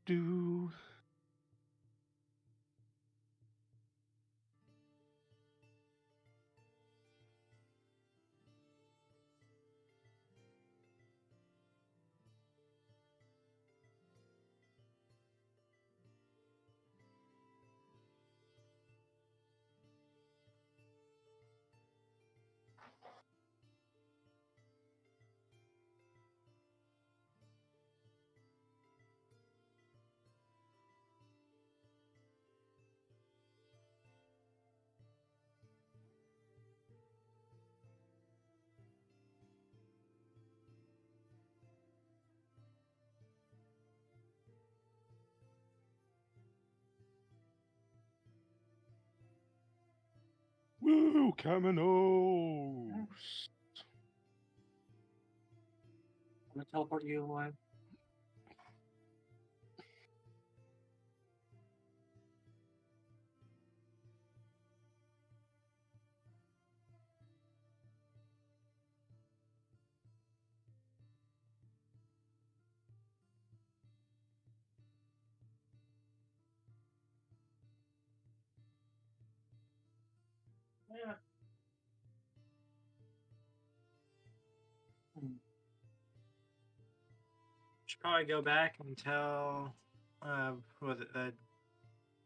Do. Woo, Caminos! I'm gonna teleport you away. Yeah. Should probably go back and tell. Was it the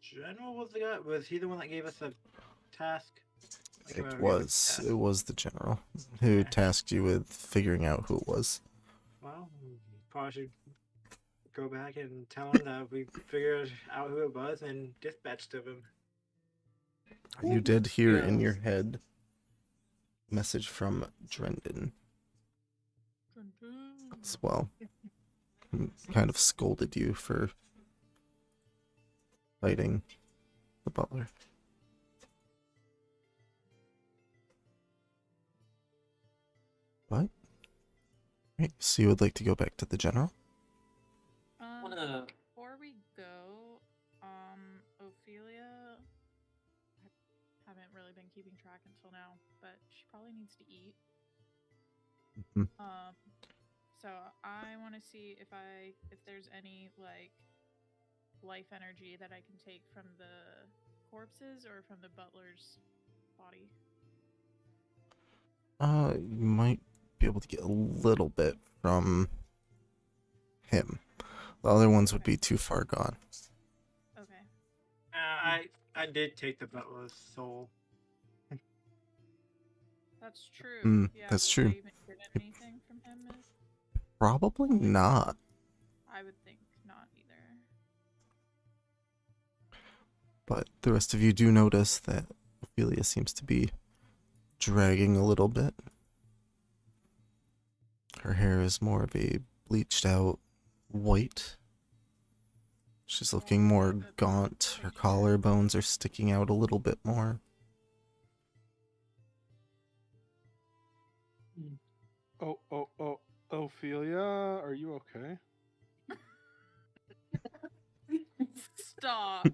general? Was the guy? Was he the one that gave us the task? Like, It whoever gave us the was. task. It was the general who Okay. tasked you with figuring out who it was. Well, you probably should go back and tell him that we figured out who it was and dispatched of him. You did hear Yeah. in your head a message from Drendon as well. He kind of scolded you for fighting the butler. What? Right, so you would like to go back to the general? Before we go, Ophelia, I haven't really been keeping track until now, but she probably needs to eat. Mhm. So I want to see if there's any like life energy that I can take from the corpses or from the butler's body. You might be able to get a little bit from him. The other ones would be too far gone. Okay. I did take the butler's soul. That's true. Yeah, that's would true. they even get anything from him? Probably not. I would think not either. But the rest of you do notice that Ophelia seems to be dragging a little bit. Her hair is more of a bleached out white. She's looking more gaunt. Her collarbones are sticking out a little bit more. Oh, Ophelia, are you okay? Stop.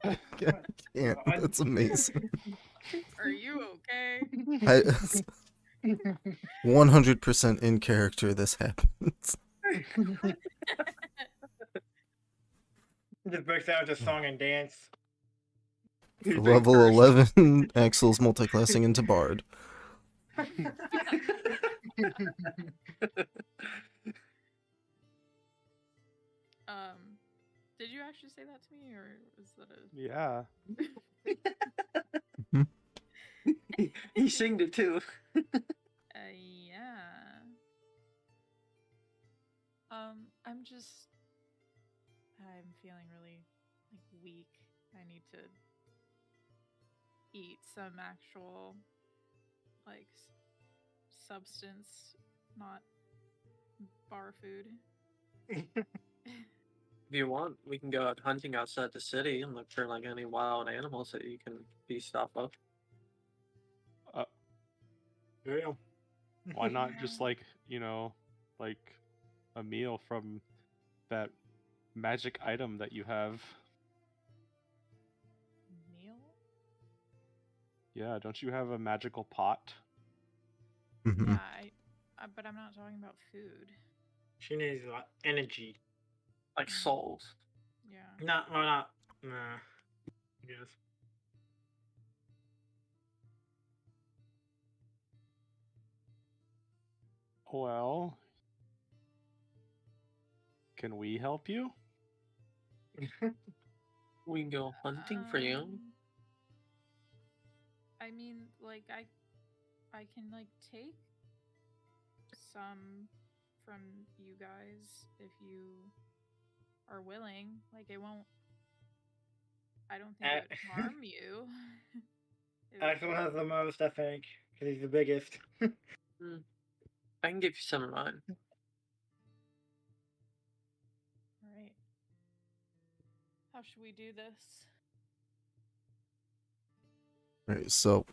I can't. That's amazing. Are you okay? 100% in character this happens. Just breaks out with a song and dance. For level 11, Axel's multiclassing into Bard. Did you actually say that to me, or was that a... Yeah. He singed it too. Yeah. I'm feeling really, like, weak. I need to eat some actual, like, substance, not bar food. If you want, we can go out hunting outside the city and look for like any wild animals that you can feast off of. Yeah. Why not just like a meal from that magic item that you have? Meal? Yeah, don't you have a magical pot? Mm-hmm. Yeah, but I'm not talking about food. She needs a lot energy. Like souls. Yeah. Not. Nah. I guess. Well, can we help you? We can go hunting for you. I mean, like I can like take some from you guys if you are willing. Like it won't. I don't think it would harm you. It would- Axel has the most, I think, because he's the biggest. I can give you some of mine. Right. How should we do this? Right, so,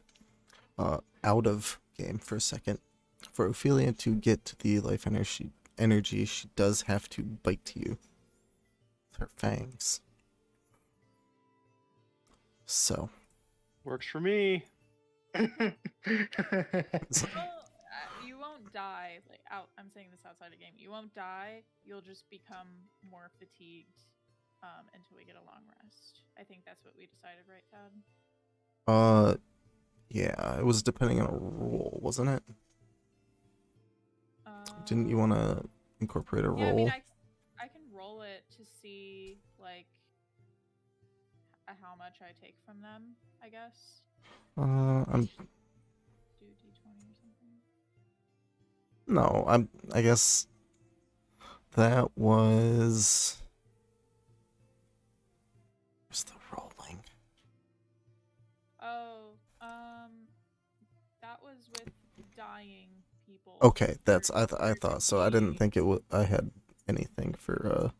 out of game for a second. For Ophelia to get the life energy, she does have to bite you with her fangs. So, Works for me. Well, you won't die. Like I'm saying this outside of game. You won't die. You'll just become more fatigued until we get a long rest. I think that's what we decided, right, Thad? yeah, it was depending on a roll, wasn't it? Didn't you want to incorporate a roll? Yeah, I mean, I can roll it to see like how much I take from them. I guess. I'm Do d20 or something. no, I guess that was. Where's the rolling? Oh, that was with dying people. Okay, that's Or- I or thought so. I didn't be- think I had anything for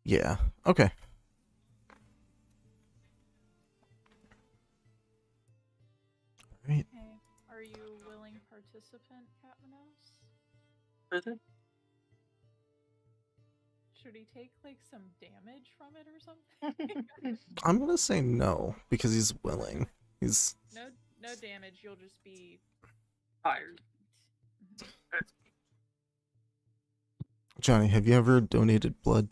Yeah. Okay. Right. Okay. Are you willing participant, Catmanos? Mhm. Should he take like some damage from it or something? I'm gonna say no because he's willing. He's No damage. You'll just be Tired. Johnny. Have you ever donated blood?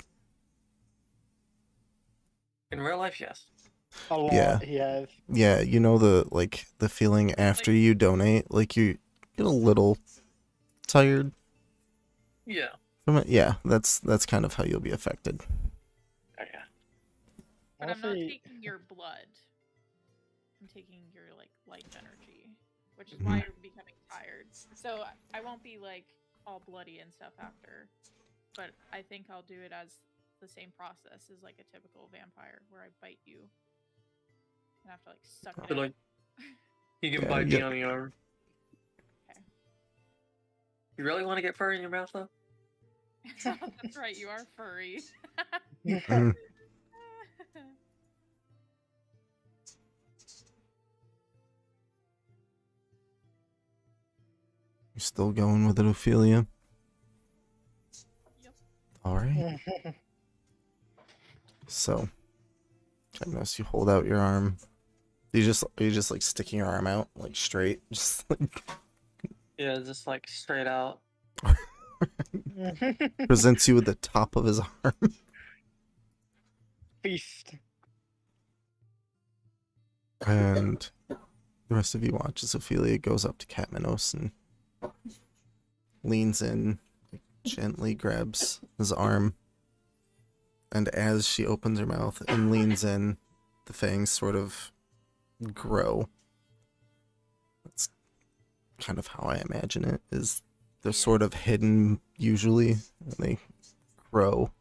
In real life, yes. A lot, Yeah. he has. Yeah, you know the feeling after Like- you donate, like you get a little tired Yeah. from it. Yeah, that's kind of how you'll be affected. Oh, yeah. But I'm not Honestly, taking your blood. I'm taking your like life energy, which is why you're becoming tired. So I won't be like all bloody and stuff after, but I think I'll do it as the same process as like a typical vampire, where I bite you and have to like suck it But out. like, you can Yeah, bite yeah. me on the arm. Okay. You really want to get fur in your mouth, though? That's right, you are furry. Mm. You're still going with it, Ophelia? Yep. All right. So, I notice you hold out your arm. Are you just like sticking your arm out like straight, just like Yeah, just like straight out. presents you with the top of his arm. Feast. And the rest of you watch as Ophelia goes up to Catmanos and leans in, gently grabs his arm. And as she opens her mouth and leans in, the fangs sort of grow. That's kind of how I imagine it, is they're Yeah. sort of hidden usually, and they grow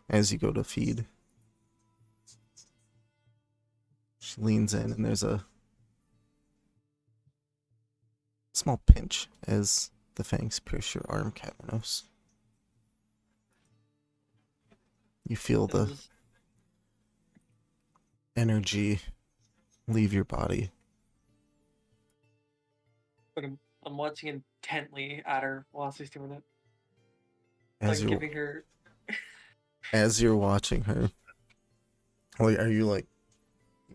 as you go to feed. She leans in and there's a small pinch as the fangs pierce your arm, Catmanos. You feel the Just- energy leave your body. But I'm watching intently at her while she's doing it. As Like you're giving her. as you're watching her, like, are you like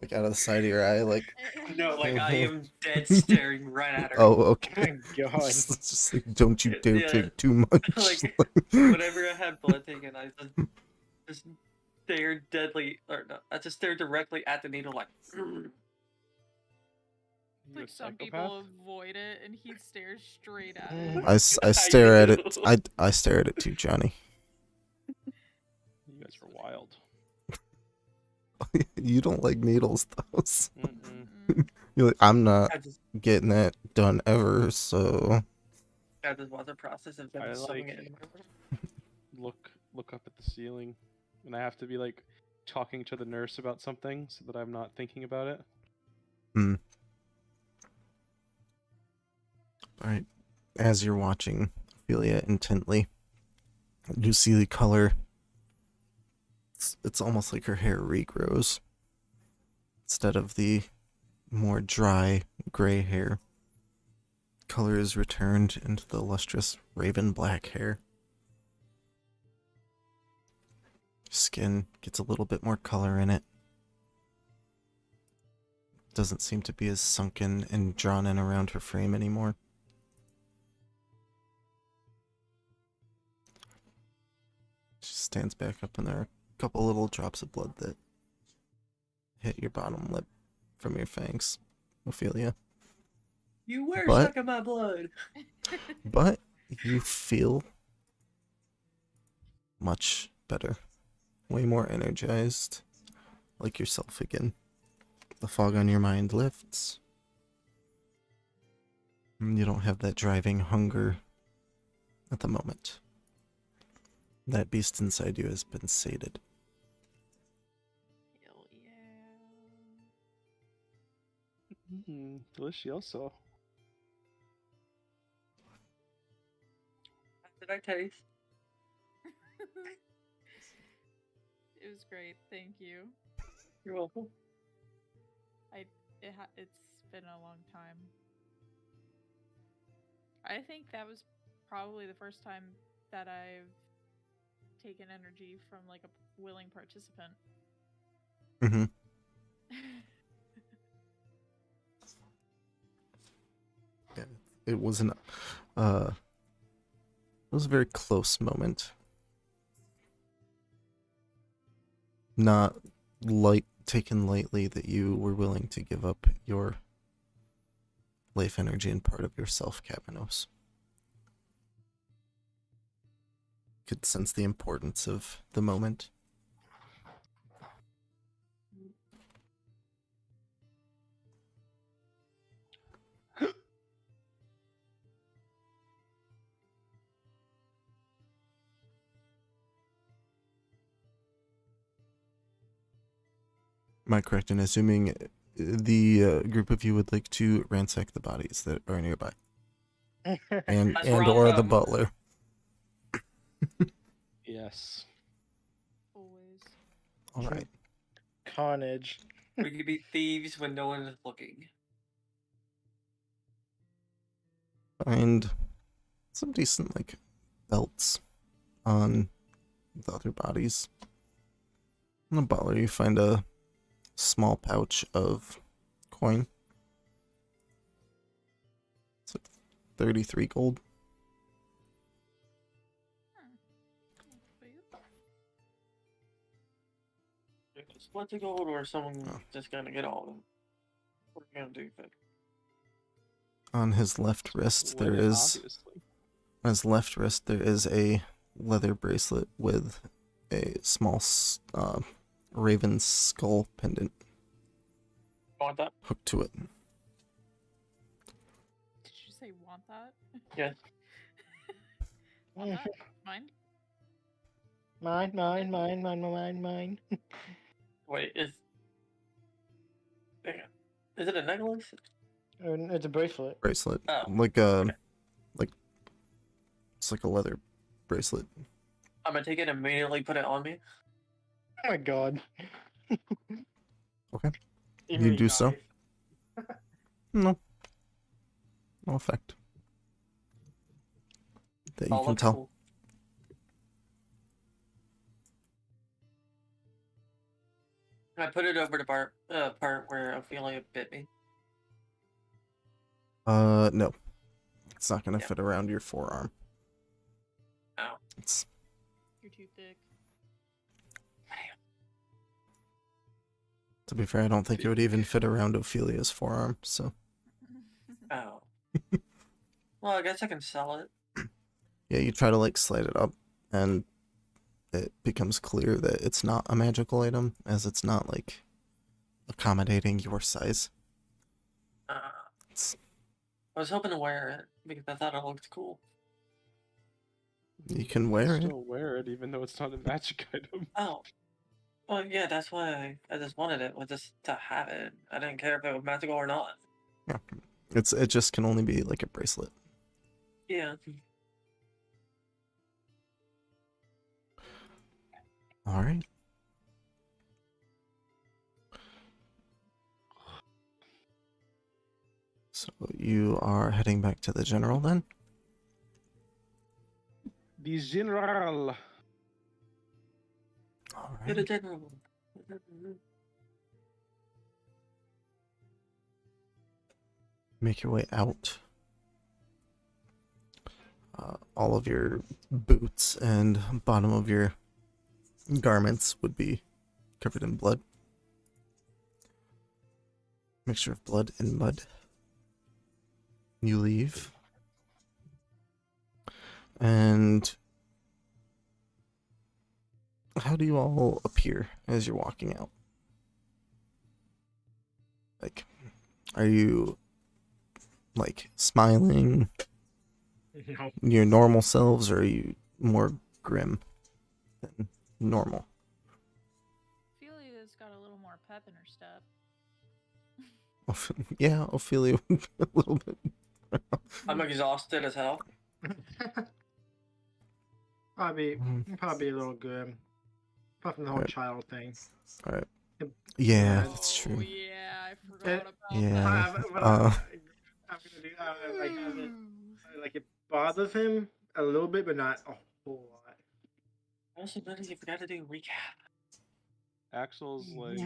Like out of the side of your eye, like. No, like I am dead staring right at her. Oh, okay. My God. Just like, don't you dare Yeah. take too much. Like whenever I had blood taken, I just stare deadly, or no, I just stare directly at the needle, like. You a Like some psychopath? people avoid it, and he stares straight at Mhm. it. I stare at it. do. I stare at it too, Johnny. You guys are wild. You don't like needles, though. So Mm-mm. Mm. you're like, I'm not I just getting that done ever. So watch the process of them I sewing like- it in my Look up at the ceiling, and I have to be like talking to the nurse about something so that I'm not thinking about it. all right. As you're watching Ophelia intently, you see the color. It's almost like her hair regrows. Instead of the more dry gray hair, color is returned into the lustrous raven black hair. Skin gets a little bit more color in it. Doesn't seem to be as sunken and drawn in around her frame anymore. She stands back up, and there are a couple little drops of blood that hit your bottom lip from your fangs, Ophelia. You were But- sucking my blood. But you feel much better. Way more energized. Like yourself again. The fog on your mind lifts. And you don't have that driving hunger at the moment. That beast inside you has been sated. Hell yeah. Delicioso. Did I taste? It was great. Thank you. You're welcome. It's been a long time. I think that was probably the first time that I've taken energy from like a willing participant. Mm-hmm. Yeah, it wasn't. It was a very close moment. Not taken lightly that you were willing to give up your life energy and part of yourself, Cavanos. Could sense the importance of the moment. Am I correct in assuming the group of you would like to ransack the bodies that are nearby, and Let's and round or the up. butler? Yes. Always. All right. Carnage. We could be thieves when no one is looking. Find some decent like belts on the other bodies. On the butler, you find a small pouch of coin. It's like 33 gold. Split the gold, or someone Oh. just gonna get all of them? What are you gonna do, Vic? On his left wrist, there Split it, is obviously. on his left wrist there is a leather bracelet with a small raven skull pendant Want that? hooked to it. Did you say want that? Yes. Want that? Mine? Mine. Wait, hang on. Is it a necklace? It's a bracelet. Bracelet, Oh, like a like it's like a leather bracelet. I'm gonna take it and immediately put it on me. Oh my god. Okay. Even You though do so? guys- No effect that you All can looks tell. cool. I put it over the part where Ophelia bit me. No. It's not gonna Yeah. fit around your forearm. Oh. It's You're too thick. To be fair, I don't think it would even fit around Ophelia's forearm, so. Oh. Well, I guess I can sell it. Yeah, you try to like slide it up, and it becomes clear that it's not a magical item, as it's not like accommodating your size. It's, I was hoping to wear it because I thought it looked cool. you can wear it. Still wear it, even though it's not a magic item. Oh. Well, yeah, that's why I just wanted it, was just to have it. I didn't care if it was magical or not. Yeah, it just can only be like a bracelet. Yeah. All right. So you are heading back to the general then? The general. All To the right. general. Make your way out. All of your boots and bottom of your garments would be covered in blood. Mixture of blood and mud. You leave. And how do you all appear as you're walking out? Like, are you like smiling, No. your normal selves, or are you more grim than normal? Ophelia's got a little more pep in her step. Yeah, Ophelia a little bit. I'm exhausted as hell. Probably Mm, a little good. Apart from the whole Right. child thing. all right. Yep. Yeah, Oh, that's Oh true. yeah, I forgot Eh, about Yeah. that. But Uh, I'm gonna do. I have it. Like it bothers him a little bit, but not a whole lot. Also, noticed you forgot to do a recap. Axel's like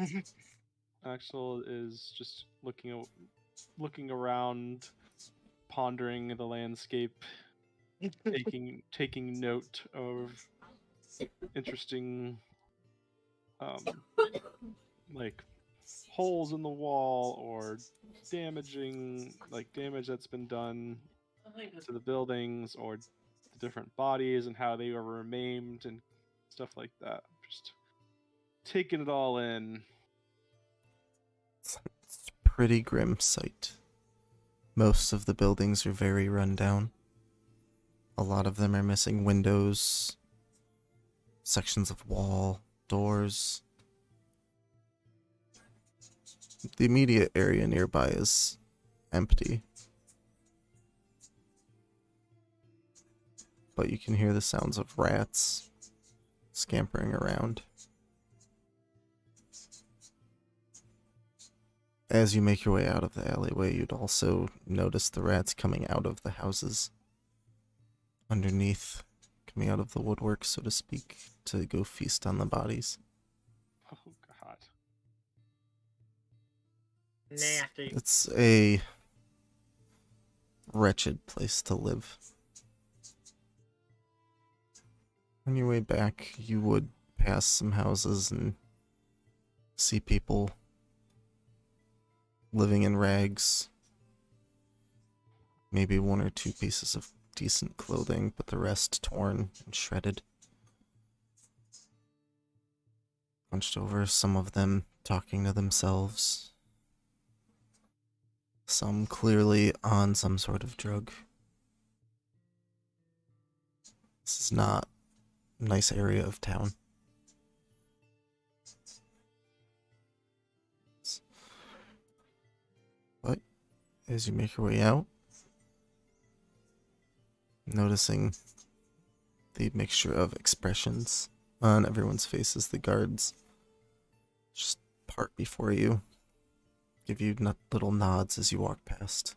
Axel is just looking around, pondering the landscape, taking note of interesting like holes in the wall or damage that's been done to the buildings or the different bodies and how they were remained and stuff like that. Just taking it all in. it's a pretty grim sight. Most of the buildings are very run down. A lot of them are missing windows, sections of wall, doors. The immediate area nearby is empty. But you can hear the sounds of rats scampering around. As you make your way out of the alleyway, you'd also notice the rats coming out of the houses underneath, coming out of the woodwork, so to speak, to go feast on the bodies. Oh god. Nasty. It's a wretched place to live. On your way back, you would pass some houses and see people living in rags. Maybe one or two pieces of decent clothing, but the rest torn and shredded. Hunched over, some of them talking to themselves. Some clearly on some sort of drug. This is not a nice area of town. But as you make your way out, noticing the mixture of expressions on everyone's faces, the guards just part before you, give you little nods as you walk past,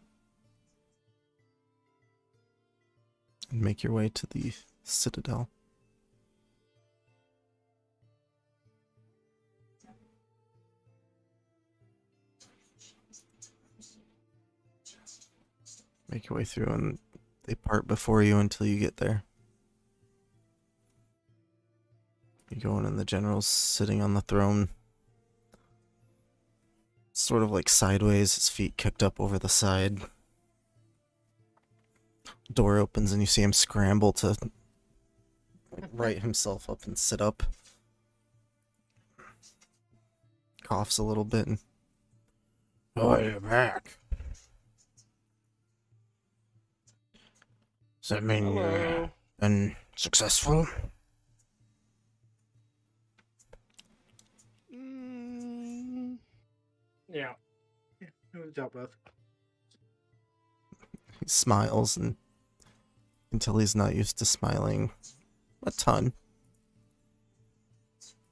and make your way to the citadel. Make your way through, and they part before you until you get there. You go in, and the general's sitting on the throne, sort of like sideways, his feet kicked up over the side. Door opens, and you see him scramble to right himself up and sit up. Coughs a little bit, and oh, you're back. Does that mean Hello. you've been successful? Yeah. Yeah. It was dealt with. He smiles, and until he's not used to smiling a ton.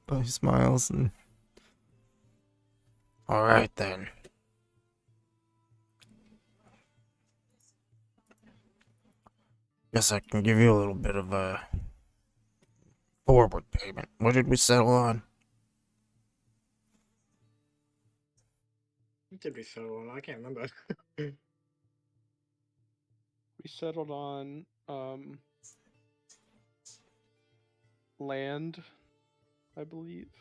But he smiles, and alright then. Guess I can give you a little bit of a forward payment. What did we settle on? It did be so long. I can't remember. We settled on land, I believe,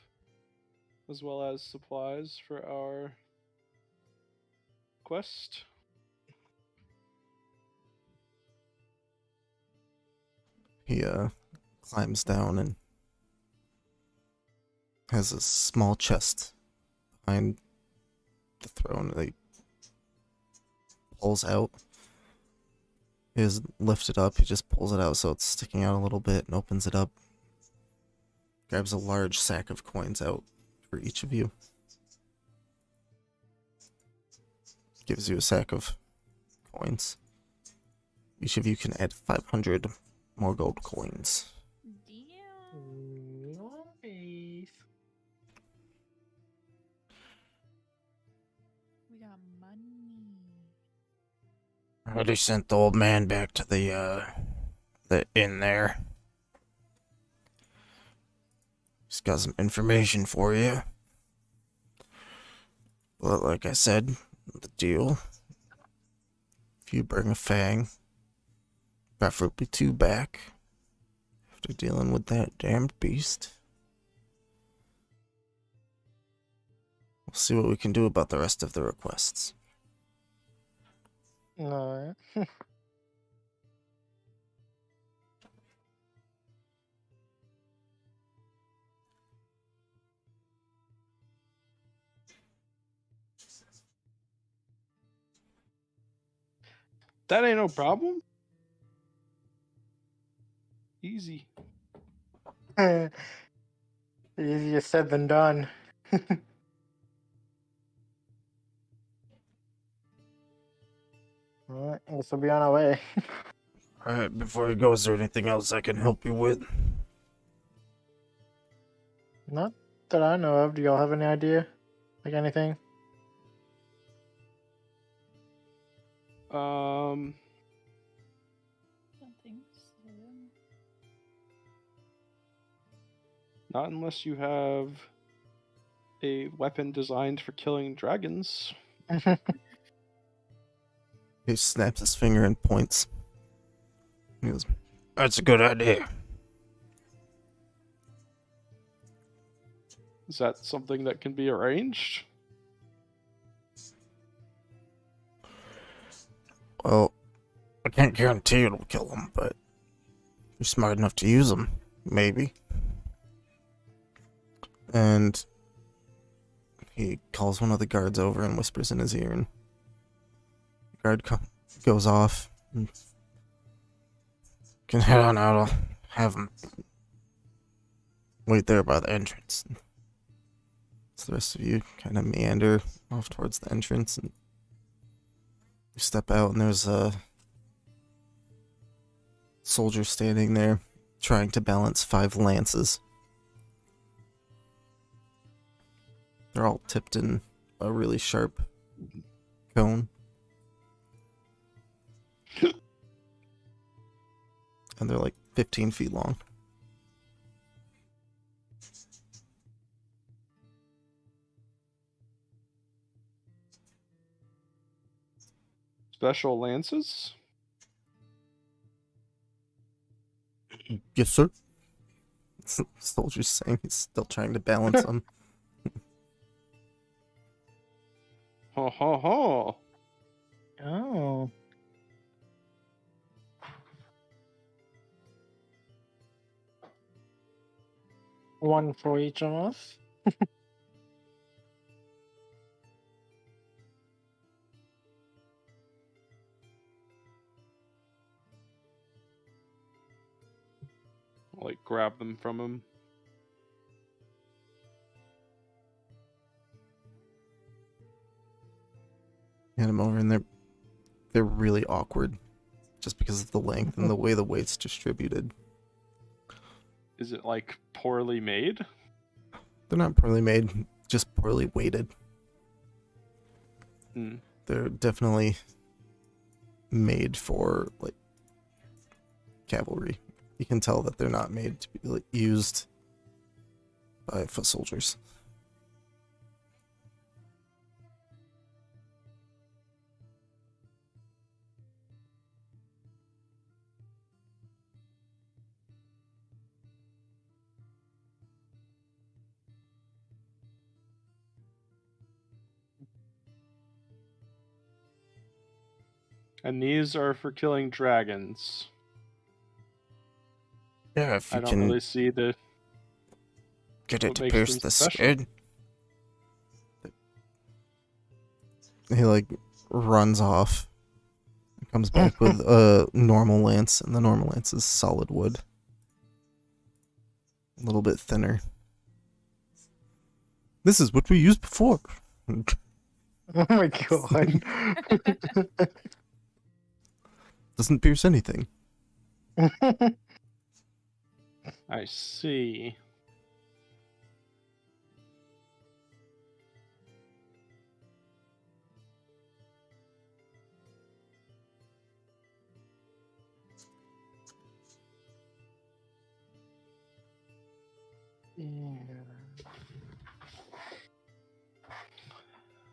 as well as supplies for our quest. He climbs down and has a small chest behind the throne that he pulls out. He doesn't lift it up, he just pulls it out so it's sticking out a little bit and opens it up. Grabs a large sack of coins out for each of you. Gives you a sack of coins. Each of you can add 500 more gold coins. Damn. Nice. We got money. I already sent the old man back to the inn there. He's got some information for you. But like I said, the deal, if you bring a fang, preferably 2 back, after dealing with that damned beast, we'll see what we can do about the rest of the requests. Alright. That ain't no problem. Easy. Easier said than done. Alright, I guess we'll be on our way. Alright, before you go, is there anything else I can help you with? Not that I know of. Do y'all have any idea? Like anything? Um, Don't think so. not unless you have a weapon designed for killing dragons. He snaps his finger and points. He goes, that's a good idea. Is that something that can be arranged? Well, I can't guarantee it'll kill him, but if you're smart enough to use them, maybe. And he calls one of the guards over and whispers in his ear, and the guard goes off. And can head on out. I'll have him wait there by the entrance. So the rest of you kind of meander off towards the entrance, and you step out, and there's a soldier standing there trying to balance 5 lances. They're all tipped in a really sharp cone. And they're like 15 feet long. special lances? Yes, sir. Soldier's saying he's still trying to balance them. Ho ho ho! Oh. One for each of us. Like grab them from him. Hand them over, and they're really awkward, just because of the length and the way the weight's distributed. Is it like poorly made? They're not poorly made, just poorly weighted. Hmm. They're definitely made for like cavalry. You can tell that they're not made to be like, used by foot soldiers. And these are for killing dragons. Yeah, if I you don't can really see the get it what to makes pierce them the special. skin. He like runs off. Comes back with a normal lance, and the normal lance is solid wood. A little bit thinner. This is what we used before. Oh my god. Doesn't pierce anything. I see.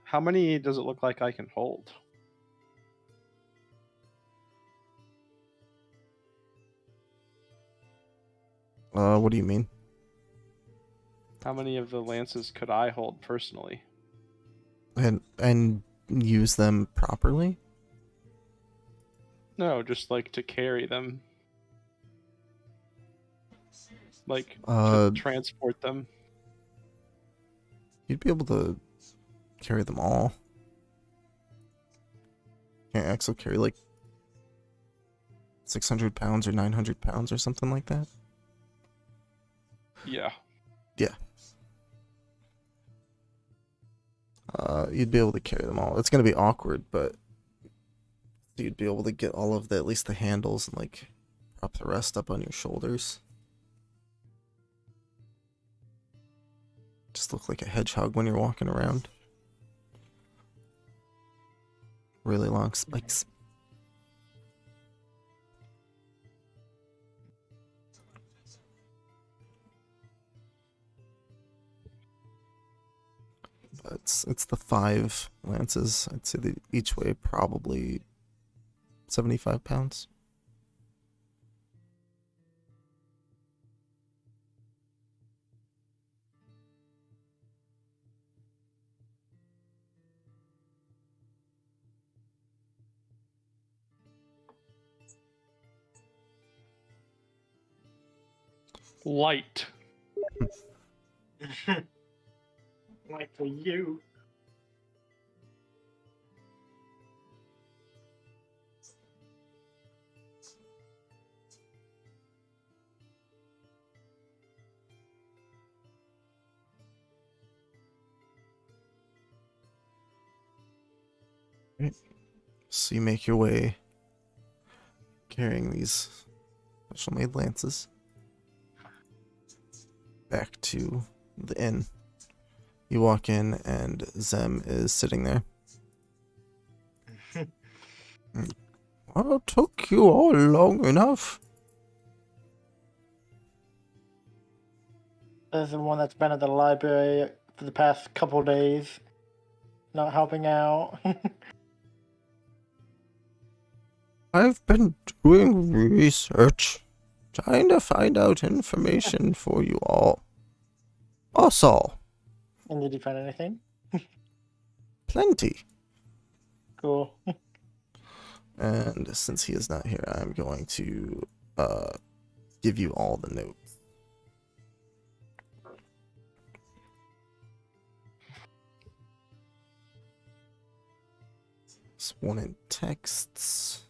How many does it look like I can hold? What do you mean? How many of the lances could I hold personally? And use them properly? No, just like to carry them. Like Uh, to transport them. You'd be able to carry them all. Can't Axel carry like 600 pounds or 900 pounds or something like that? Yeah. Yeah. You'd be able to carry them all. It's gonna be awkward, but you'd be able to get all of the, at least the handles, and like prop the rest up on your shoulders. Just look like a hedgehog when you're walking around. Really long spikes. But it's the 5 lances. I'd say they each weigh probably 75 pounds. Light. Like for you. So you make your way carrying these special made lances back to the inn. You walk in and Zem is sitting there. Well, took you all long enough. There's the one that's been at the library for the past couple days, not helping out. I've been doing research, trying to find out information for you all. Us all. And did you find anything? Plenty. Cool. And since he is not here, I'm going to give you all the notes. This one in texts.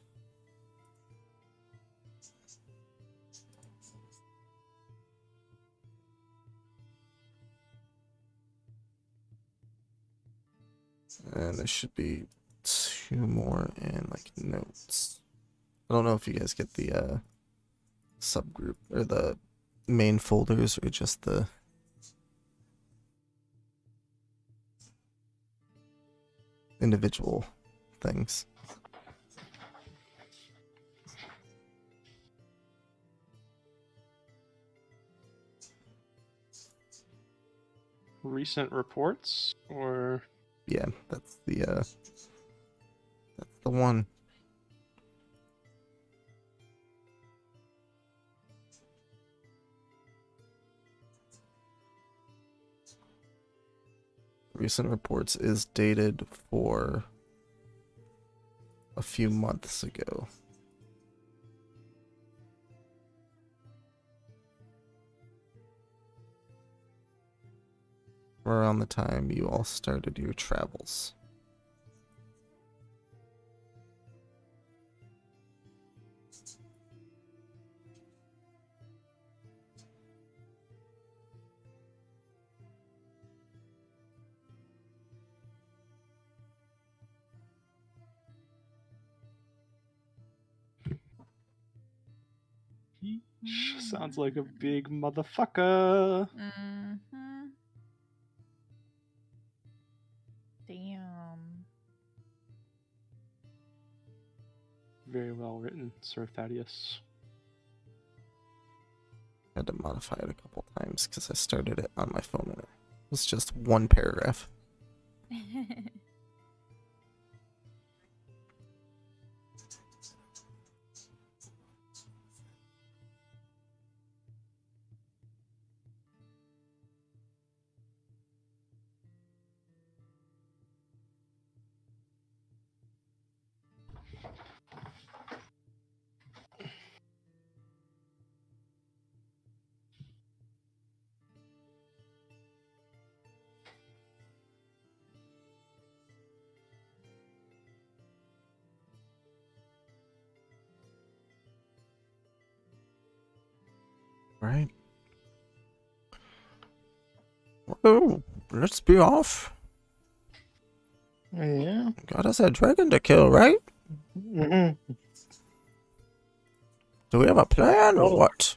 And there should be 2 more in like notes. I don't know if you guys get the subgroup or the main folders or just the individual things. Recent reports, or Yeah, that's the one. Recent reports is dated for a few months ago. Around the time you all started your travels. sounds like a big motherfucker. Mm-hmm. Damn. Very well written, Sir Thaddeus. I had to modify it a couple times because I started it on my phone and it was just one paragraph. Right. Oh, let's be off. Yeah. Got us a dragon to kill, right? Mm-hmm. Do we have a plan or Oh. what?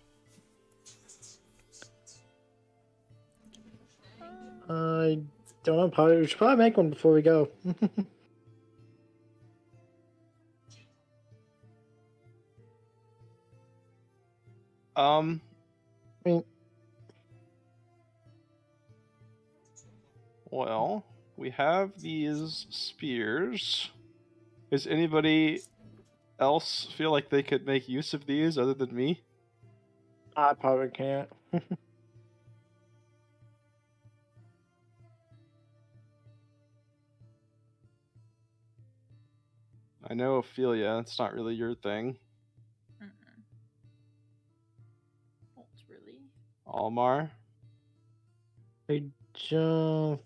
I don't know. Probably we should probably make one before we go. Um, I mean, well, we have these spears. Does anybody else feel like they could make use of these other than me? I probably can't. I know Ophelia, it's not really your thing. What's really? Almar? I don't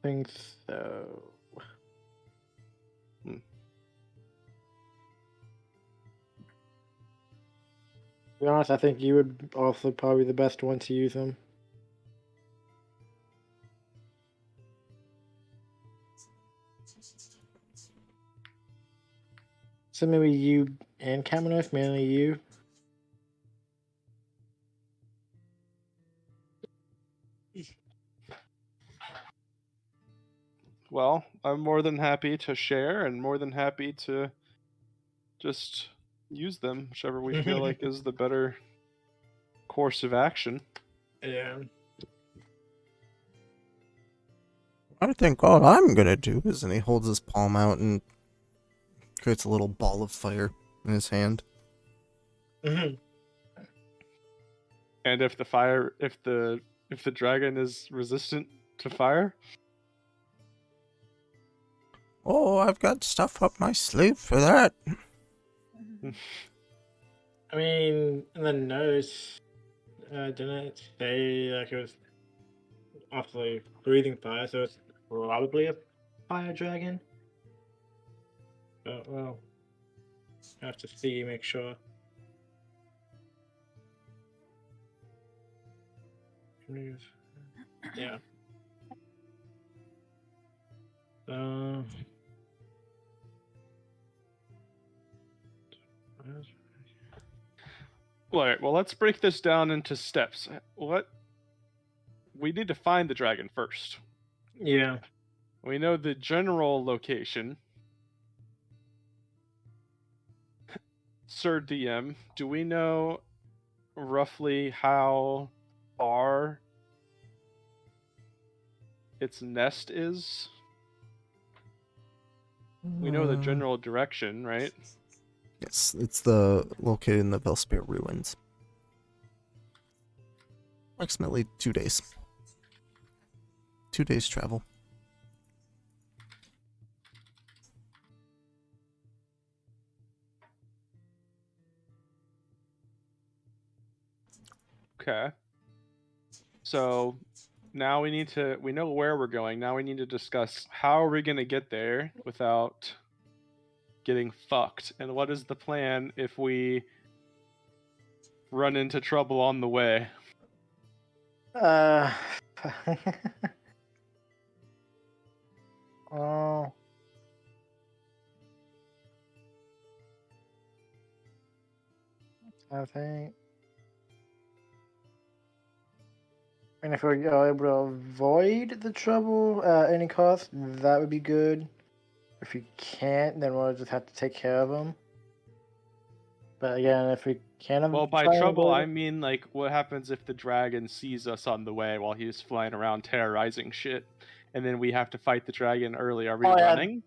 think so. Hmm. To be honest, I think you would also probably be the best one to use them. So maybe you and Kamenev, mainly you. Well, I'm more than happy to share and more than happy to just use them, whichever we feel like is the better course of action. Yeah. I think all I'm gonna do is, and he holds his palm out and creates a little ball of fire. in his hand. Mm-hmm. And if the dragon is resistant to fire, Oh, I've got stuff up my sleeve for that. I mean, in the notes, didn't it say like it was obviously breathing fire, so it's probably a fire dragon? But, well, I have to see, make sure. Yeah. Um. all right. Well, let's break this down into steps. We need to find the dragon first. Yeah. We know the general location. Sir DM, do we know roughly how far its nest is? We know the general direction, right? Yes, it's located in the Velspire ruins. Approximately 2 days. 2 days travel. Okay. So now we know where we're going. Now we need to discuss how are we going to get there without getting fucked, and what is the plan if we run into trouble on the way? Oh. I think. And if we are able to avoid the trouble at any cost, that would be good. If we can't, then we'll just have to take care of them. But again, if we can't Well, by try and trouble, avoid I it- mean, like, what happens if the dragon sees us on the way while he's flying around terrorizing shit, and then we have to fight the dragon early? Are we Oh, yeah. running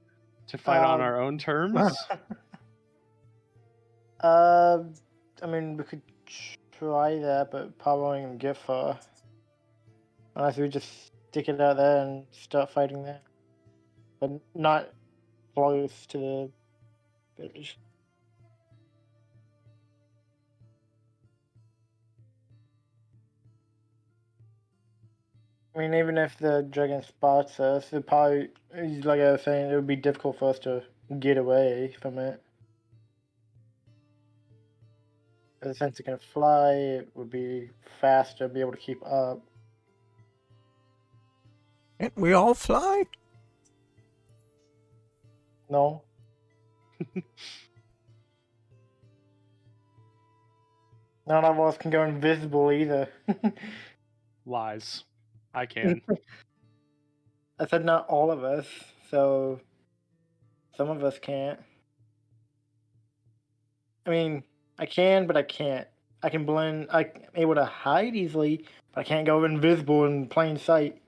to fight on Um, our own terms? I mean, we could try that, but probably won't even get far. Unless we just stick it out there and start fighting there. But not close to the village. I mean, even if the dragon spots us, it probably, like I was saying, it would be difficult for us to get away from it. Since it can fly, it would be faster, be able to keep up. Can't we all fly? No? None of us can go invisible either. Lies. I can. I said not all of us, so some of us can't. I mean, I can, but I can't. I can blend. I'm able to hide easily, but I can't go invisible in plain sight.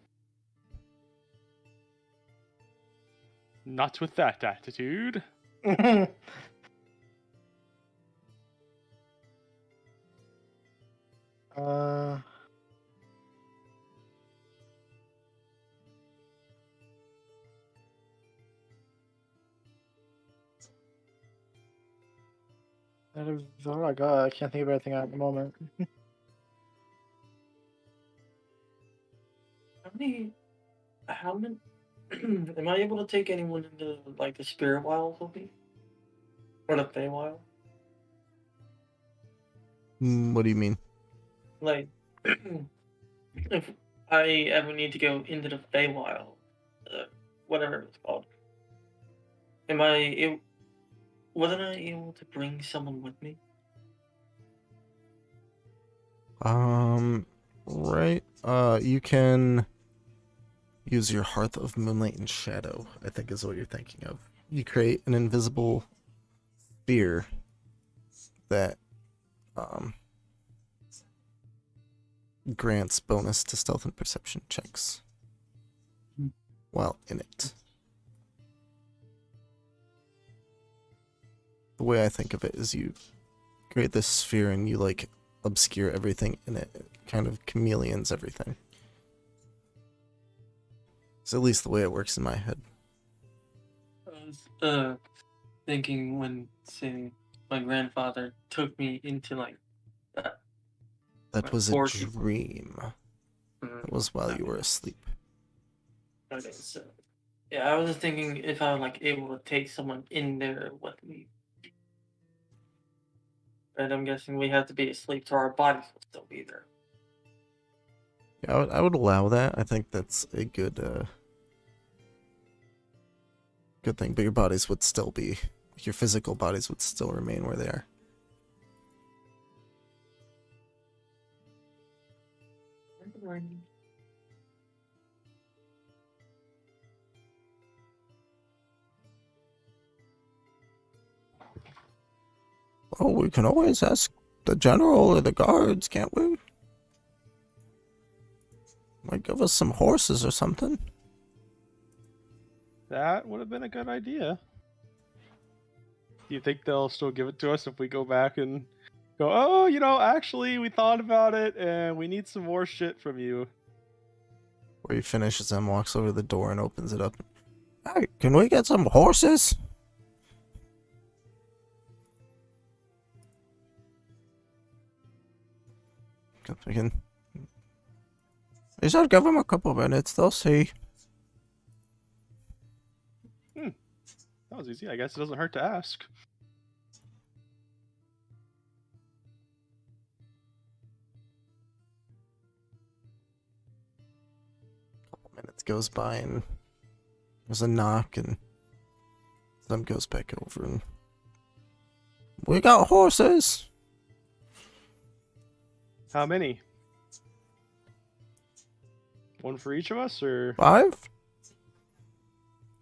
Not with that attitude. uh, that is all I got. I can't think of anything at the moment. How many? Am I able to take anyone into like the spirit wilds with me, or the Feywild? What do you mean? Like, if I ever need to go into the Feywild, whatever it's called, wasn't I able to bring someone with me? Right. You can use your Hearth of Moonlight and Shadow, I think is what you're thinking of. You create an invisible sphere that grants bonus to stealth and perception checks while in it. The way I think of it is you create this sphere and you like obscure everything in it. It kind of chameleons everything. It's at least the way it works in my head. I was thinking when, say, my grandfather took me into like that. That was a forest. dream. That was while you were asleep. Okay, so yeah, I was just thinking if I was like able to take someone in there with me. But I'm guessing we have to be asleep, so our bodies will still be there. Yeah, I would allow that. I think that's a good good thing. But your bodies would still be, your physical bodies would still remain where they are. Oh, we can always ask the general or the guards, can't we? Might give us some horses or something. That would have been a good idea. Do you think they'll still give it to us if we go back and go, oh, actually, we thought about it and we need some more shit from you? Where he finishes and walks over to the door and opens it up. Hey, can we get some horses? Again. He said give him a couple minutes, they'll see. That was easy. I guess it doesn't hurt to ask. Couple minutes goes by and there's a knock and Them goes back over and we got horses. How many? One for each of us, or 5?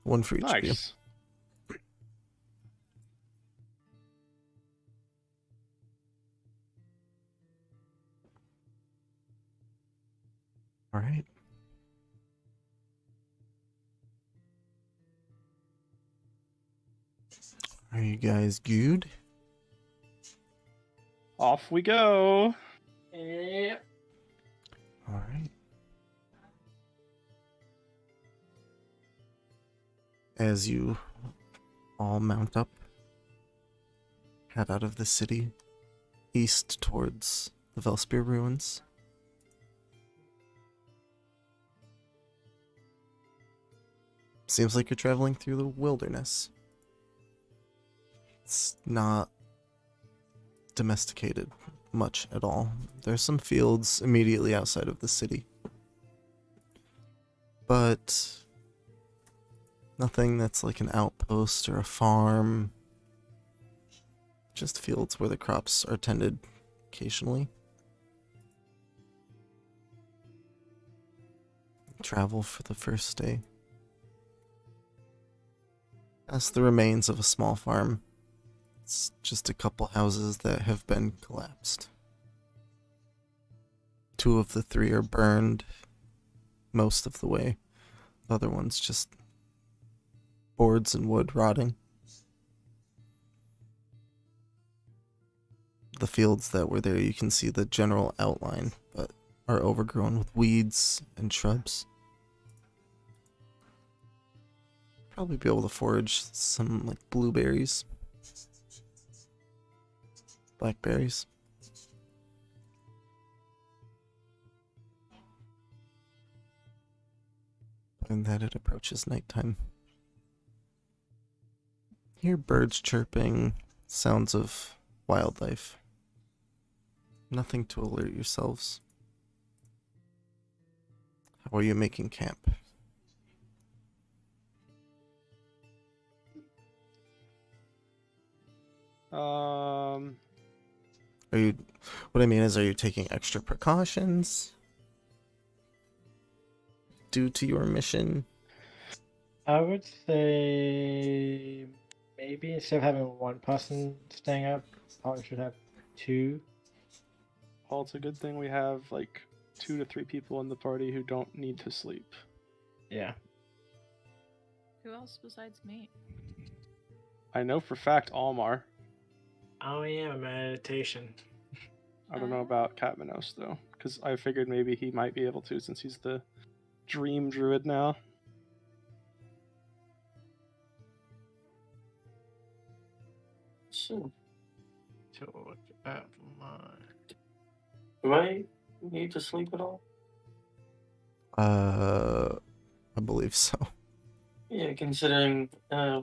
One for each of you. nice? All right. Are you guys good? Off we go. Yeah. All right. As you all mount up, head out of the city, east towards the Velspear ruins. Seems like you're traveling through the wilderness. It's not domesticated much at all. There's some fields immediately outside of the city, but nothing that's like an outpost or a farm. Just fields where the crops are tended occasionally. Travel for the first day. Past the remains of a small farm. It's just a couple houses that have been collapsed. 2 of the 3 are burned most of the way. The other one's just boards and wood rotting. The fields that were there, you can see the general outline, but are overgrown with weeds and shrubs. Probably be able to forage some like blueberries, blackberries. And then it approaches nighttime. Hear birds chirping, sounds of wildlife. Nothing to alert yourselves. How are you making camp? Are you, what I mean is, are you taking extra precautions due to your mission? I would say maybe instead of having one person staying up, probably should have 2. Well, it's a good thing we have like 2 to 3 people in the party who don't need to sleep. Yeah. Who else besides me? I know for fact Almar. Oh yeah, meditation. I don't know about Catmanos though, because I figured maybe he might be able to since he's the dream druid now. So, To look at my. do I need to sleep at all? I believe so. Yeah, considering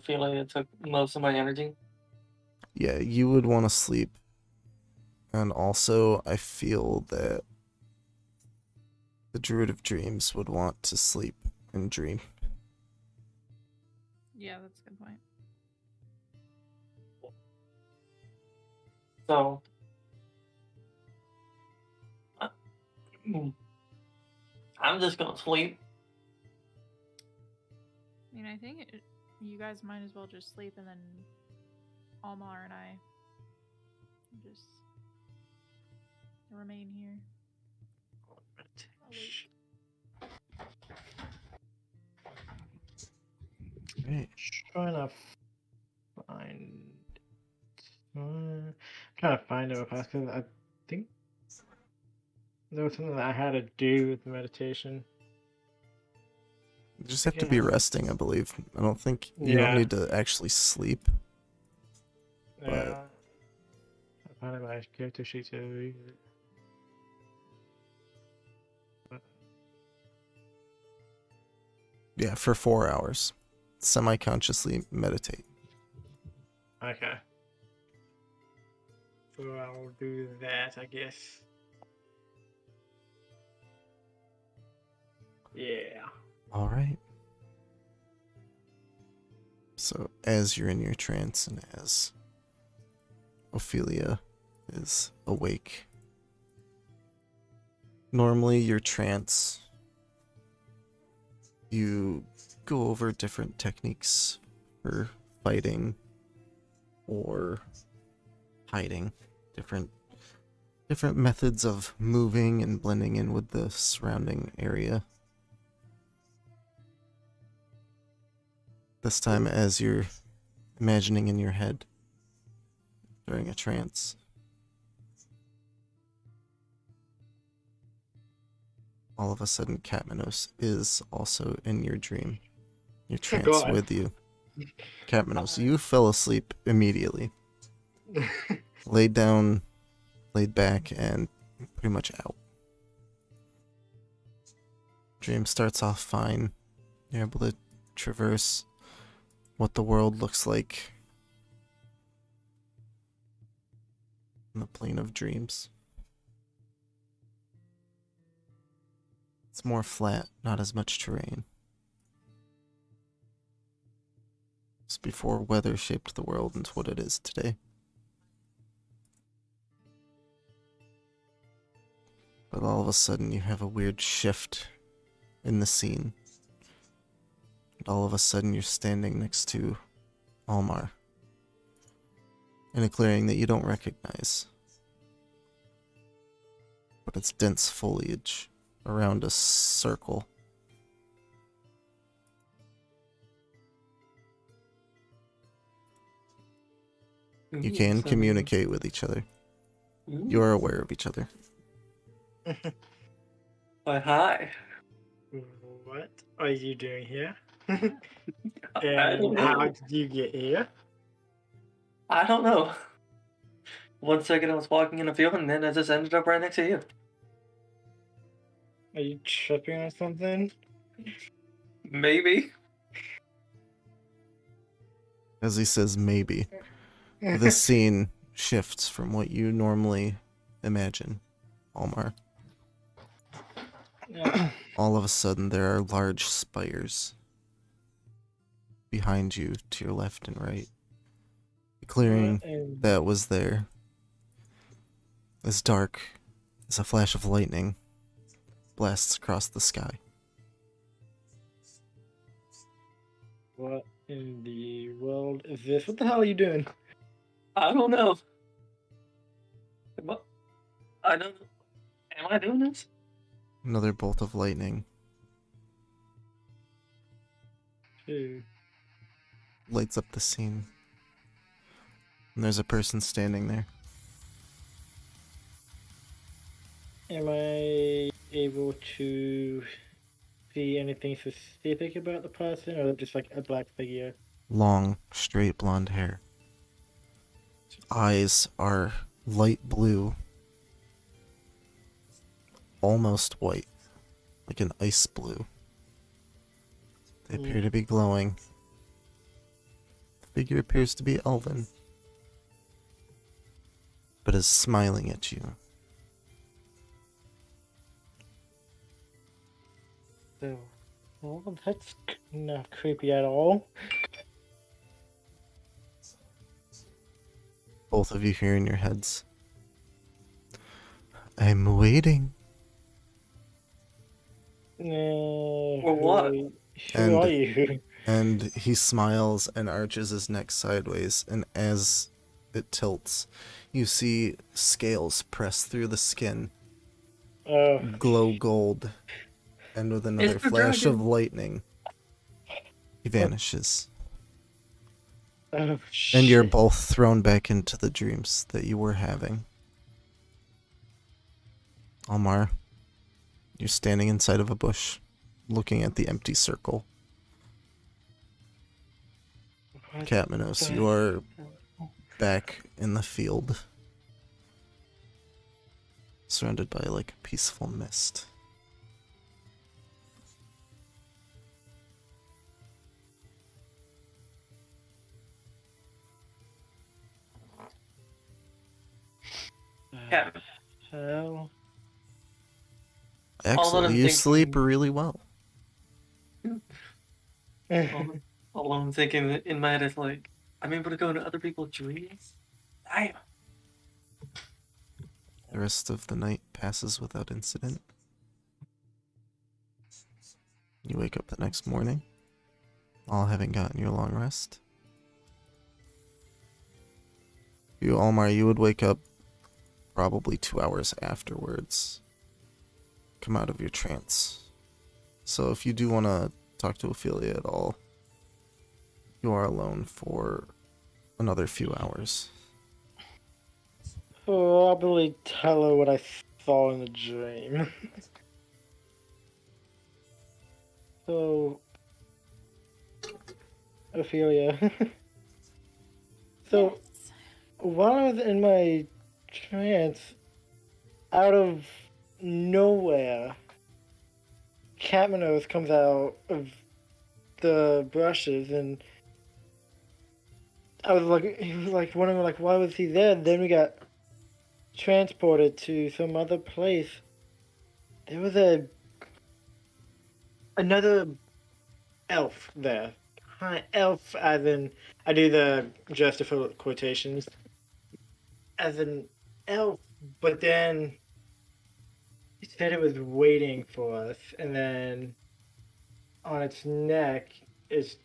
feeling it took most of my energy. Yeah, you would want to sleep. And also, I feel that the Druid of Dreams would want to sleep and dream. Yeah, that's a good point. So, I'm just gonna sleep. I mean, I think you guys might as well just sleep, and then Almar and I just remain here. Awake. Right. Trying to find. Trying to find it real fast because I think there was something that I had to do with the meditation. You just have to be resting, I believe. I don't think you don't need to actually sleep. Yeah. I found it my character sheet to read it. Yeah, for 4 hours. Semi-consciously meditate. Okay. So I'll do that, I guess. Yeah. All right. So as you're in your trance and as Ophelia is awake, normally your trance, you go over different techniques for fighting or hiding, different methods of moving and blending in with the surrounding area. This time, as you're imagining in your head during a trance, all of a sudden Catmanos is also in your dream, your trance God. with you. Catmanos, you fell asleep immediately. Laid down, laid back, and pretty much out. Dream starts off fine. You're able to traverse what the world looks like in the plane of dreams. It's more flat, not as much terrain. It's before weather shaped the world into what it is today. But all of a sudden you have a weird shift in the scene. And all of a sudden you're standing next to Almar in a clearing that you don't recognize. But it's dense foliage around a circle. You can communicate with each other. You're aware of each other. Why, hi. What are you doing here? I And don't how know. did you get here? I don't know. 1 second I was walking in a field, and then I just ended up right next to you. Are you tripping on something? Maybe. As he says maybe, this scene shifts from what you normally imagine, Almar. Yeah. All of a sudden there are large spires behind you, to your left and right. The clearing that was there is dark as a flash of lightning blasts across the sky. What in the world is this? What the hell are you doing? I don't know. I don't know. Am I doing this? Another bolt of lightning Ew. lights up the scene. And there's a person standing there. Am I able to see anything specific about the person, or just like a black figure? Long, straight blonde hair. Eyes are light blue. Almost white. Like an ice blue. They appear to be glowing. The figure appears to be elven. But is smiling at you. So, well, that's not creepy at all. Both of you hear in your heads. I'm waiting. Well, what? Who And- are you? And he smiles and arches his neck sideways, and as it tilts, you see scales press through the skin, Oh, glow gold, and with another It's the flash of dragon. lightning, he vanishes. oh And you're shit. both thrown back into the dreams that you were having. Almar, you're standing inside of a bush, looking at the empty circle. What Katmanos, the- you are back in the field, surrounded by like a peaceful mist. Yeah. hell? Actually, I'm you sleep thinking- really well. All I'm thinking in my head is like, I'm able to go into other people's dreams. Damn. The rest of the night passes without incident. You wake up the next morning, all having gotten your long rest. You, Almar, you would wake up probably 2 hours afterwards. Come out of your trance. So if you do want to talk to Ophelia at all, you are alone for another few hours. Probably tell her what I saw in the dream. So, Ophelia. So, Yes. while I was in my trance, out of nowhere, Catmanos comes out of the brushes, and I was like, he was like wondering like why was he there? Then we got transported to some other place. There was another elf there. Hi, elf, as in I do the gesture for quotations. As an elf, but then it said it was waiting for us, and then on its neck is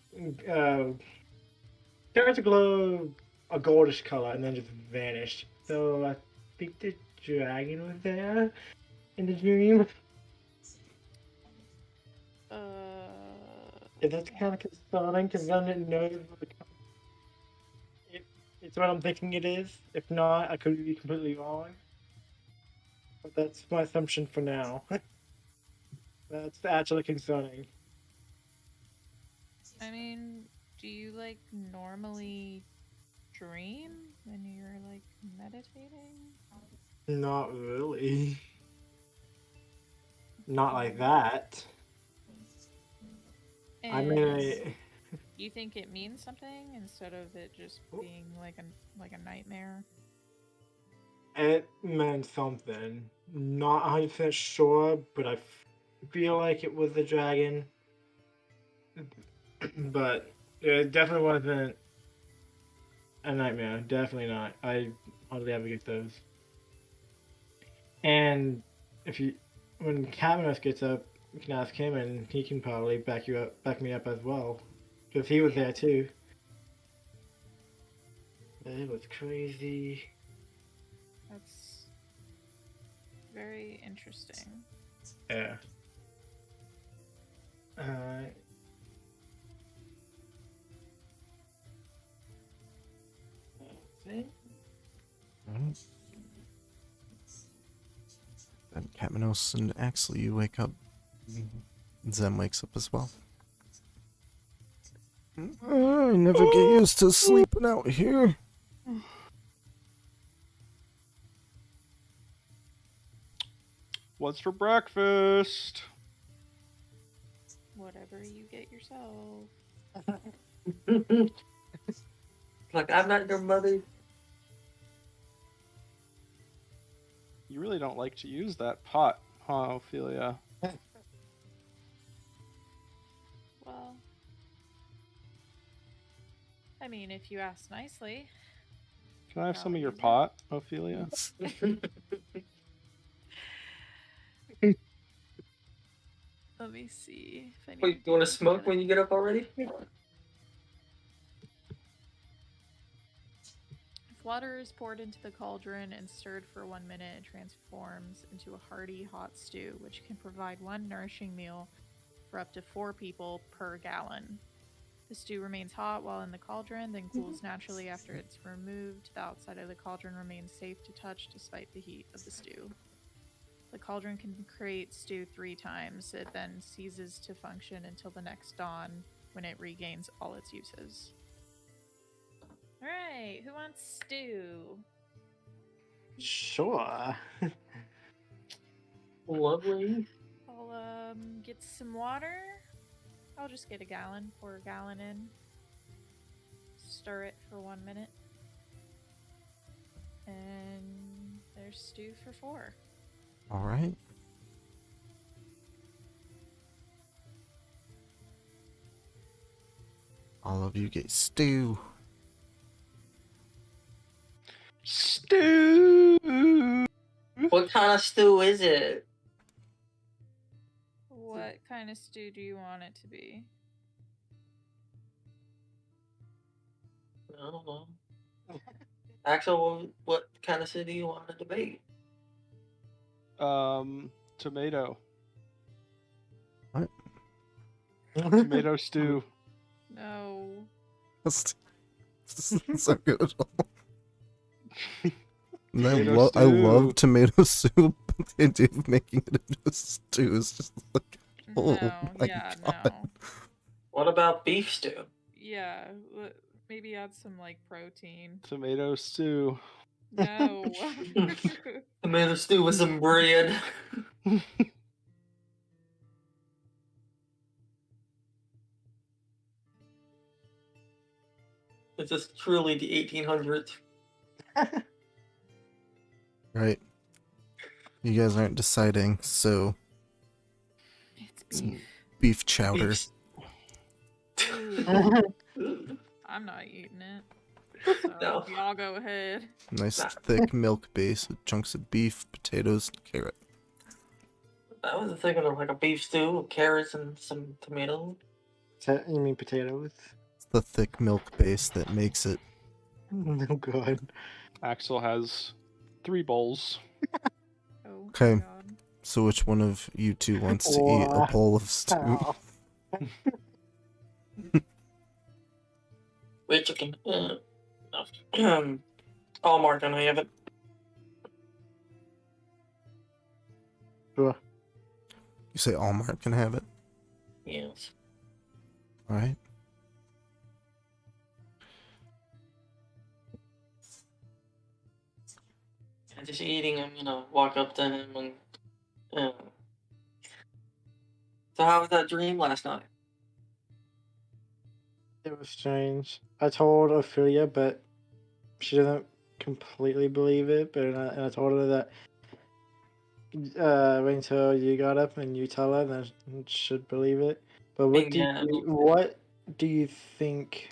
started to glow a goldish color and then just vanished. So I think the dragon was there in the dream. That's kind of concerning because then it knows it's what I'm thinking it is. If not, I could be completely wrong. But that's my assumption for now. That's actually concerning. I mean, do you like normally dream when you're like meditating? Not really. Not like that. I And mean, you think it means something instead of it just being like a nightmare? it meant something. Not 100% sure, but I feel like it was the dragon. But it definitely wasn't a nightmare. Definitely not. I hardly ever get those. And when Cavanos gets up, you can ask him, and he can probably back me up as well, because he was there too. It was crazy. That's very interesting. Yeah. Alright. Then Kaminos and Axel, you wake up. Zem wakes up as well. I never get used to sleeping out here. What's for breakfast? Whatever you get yourself. Like, I'm not your mother. You really don't like to use that pot, huh, Ophelia? Well, I mean, if you ask nicely. Can I have some of your Use it. pot, Ophelia? Let me see if I need. Wait, you want to smoke when you get up already? If water is poured into the cauldron and stirred for 1 minute, it transforms into a hearty hot stew, which can provide one nourishing meal for up to 4 people per gallon. The stew remains hot while in the cauldron, then cools naturally after it's removed. The outside of the cauldron remains safe to touch despite the heat of the stew. The cauldron can create stew 3 times. It then ceases to function until the next dawn, when it regains all its uses. Alright, who wants stew? Sure. Lovely. I'll get some water. I'll just get a gallon, pour a gallon in. Stir it for 1 minute. And there's stew for 4. Alright. All of you get stew. Stew! What kind of stew is it? What kind of stew do you want it to be? I don't know. Axel, what kind of stew do you want it to be? Tomato. What? Tomato stew. No. This doesn't sound good at all. And Tomato I love stew. tomato soup, but the idea of making it into a stew is just like, oh No, my yeah, god. no. What about beef stew? Yeah, maybe add some, like, protein. Tomato stew. No. Tomato stew with some bread. This is truly the 1800s. Right. You guys aren't deciding, so It's beef. beef chowder. Beef. I'm not eating it. So No. y'all go ahead. Nice Nah. thick milk base with chunks of beef, potatoes, and carrot. I was thinking of like a beef stew with carrots and some tomatoes. You mean potatoes? It's the thick milk base that makes it. Oh god. Axel has 3 bowls. Oh, Okay. God. So which one of you two wants to eat a Wow. bowl of stew? Ow. Wait, chicken. Oh, Mark, can I have it? Sure. You say Allmark can have it? Yes. Alright. And just eating, I'm gonna walk up to him and. So, how was that dream last night? It was strange. I told Ophelia, but she doesn't completely believe it. But and I told her that wait until you got up and you tell her, then she should believe it. But what do you think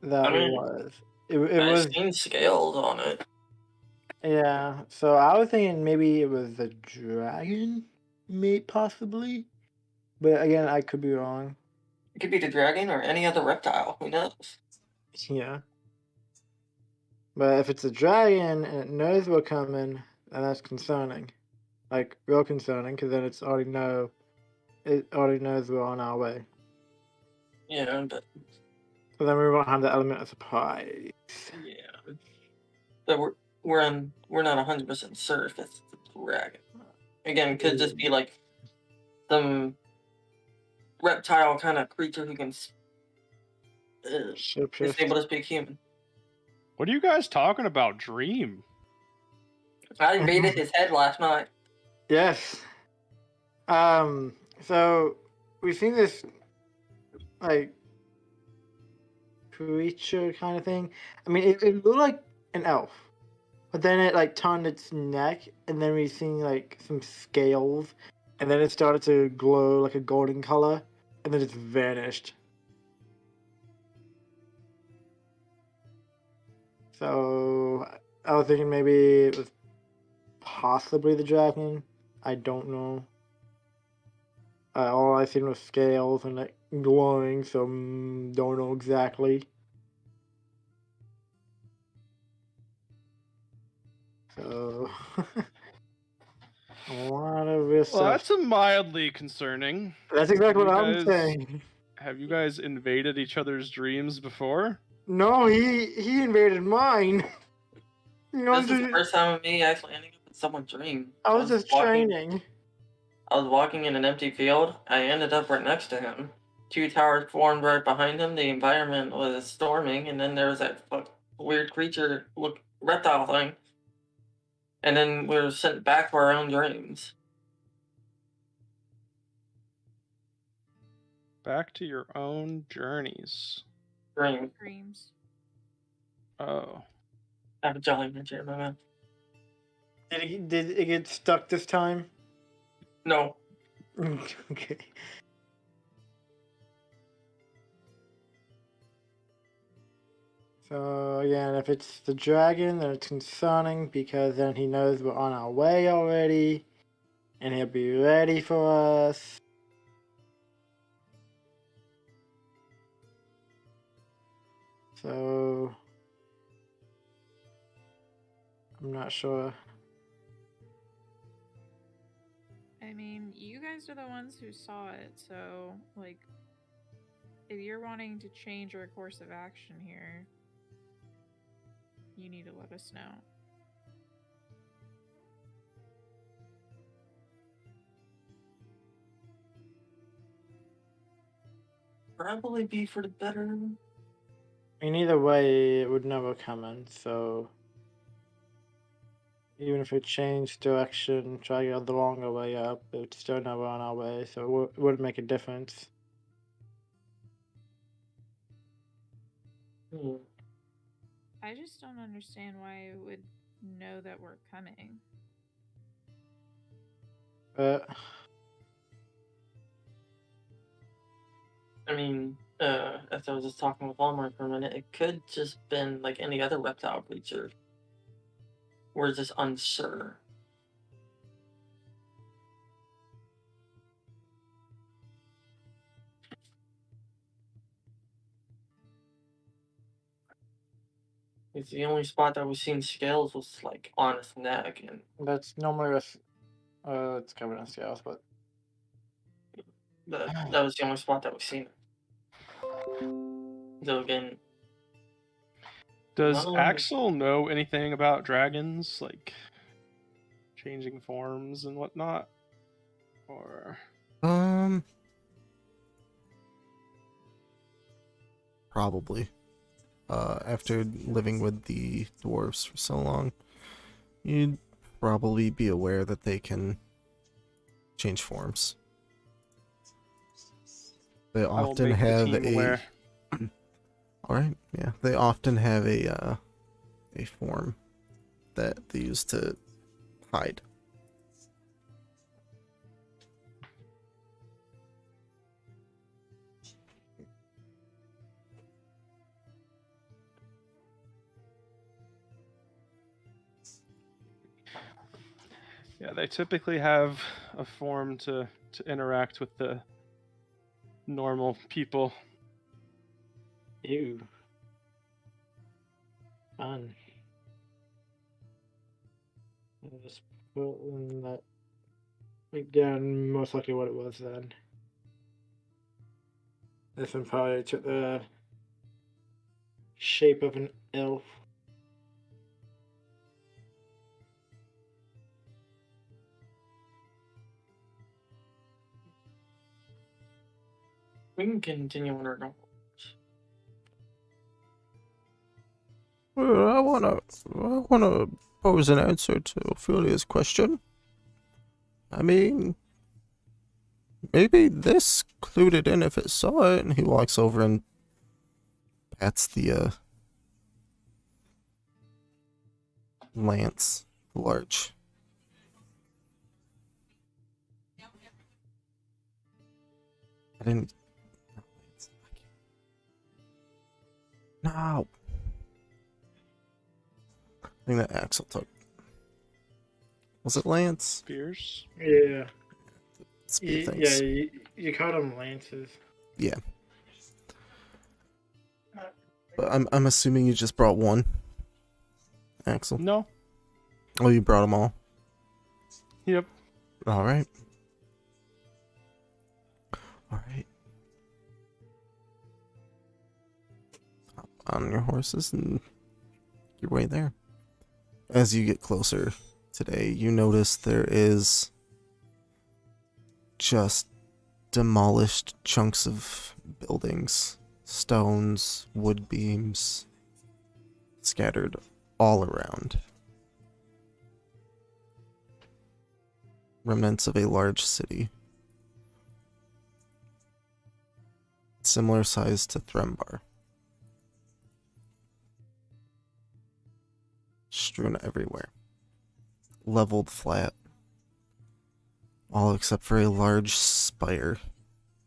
that I mean, was? It was I've seen scales on it. yeah. So I was thinking maybe it was the dragon meat, possibly. But again, I could be wrong. It could be the dragon or any other reptile. Who knows? Yeah. But if it's a dragon and it knows we're coming, then that's concerning. Like, real concerning, because then it already knows we're on our way. Yeah, but So then we won't have the element of surprise. Yeah. So we're not 100% sure if it's the dragon. Again, it could just be like some reptile kind of creature who can is able to speak human. What are you guys talking about? Dream? I invaded his head last night. Yes. So we've seen this like creature kind of thing. I mean, it looked like an elf, but then it like turned its neck, and then we've seen like some scales, and then it started to glow like a golden color, and then it's vanished. So I was thinking maybe it was possibly the dragon. I don't know. All I seen was scales and like glowing, so don't know exactly. So a lot of research. Well, that's mildly concerning. That's exactly You what I'm guys- saying. Have you guys invaded each other's dreams before? No, he invaded mine. You know, This is the first time of me actually ending up in someone's dream. I was just training. I was walking in an empty field. I ended up right next to him. 2 towers formed right behind him. The environment was storming, and then there was that weird creature, reptile thing. And then we were sent back to our own dreams. Back to your own journeys. Dreams. Oh. I have a Jolly Rancher in my mouth. Did it get stuck this time? No. Okay. So again, if it's the dragon, then it's concerning because then he knows we're on our way already, and he'll be ready for us. So I'm not sure. I mean, you guys are the ones who saw it, so, like, if you're wanting to change our course of action here, you need to let us know. Probably be for the better. I mean, either way, it would never come in, so even if we change direction, try to go the longer way up, it would still never on our way, so it wouldn't make a difference. I just don't understand why it would know that we're coming. I mean, as I was just talking with Walmart for a minute, it could just been like any other reptile creature. We're just unsure. It's the only spot that we've seen scales was like on his neck, and That's normally it's covered in scales, but that was the only spot that we've seen. So again, Does no. Axel know anything about dragons, like changing forms and whatnot? Or probably. After living with the dwarves for so long, you'd probably be aware that they can change forms. They I will often make the have team a. aware. All right, yeah. They often have a form that they use to hide. Yeah, they typically have a form to interact with the normal people. ew. Fun. I'll just put in that again, most likely what it was then. This one probably took the shape of an elf. We can continue on our novel. Well, I wanna pose an answer to Ophelia's question. I mean, maybe this clued it in if it saw it, and he walks over and pats the lance, large. I didn't. No. I think that Axel took. Was it Lance? Spears. Yeah. Spear Yeah, things. you call them lances. Yeah. But I'm assuming you just brought one, Axel. No. Oh, you brought them all. Yep. All right. All right. Hop on your horses and your way there. As you get closer today, you notice there is just demolished chunks of buildings, stones, wood beams, scattered all around. Remnants of a large city. Similar size to Thrembar. Strewn everywhere. Leveled flat. All except for a large spire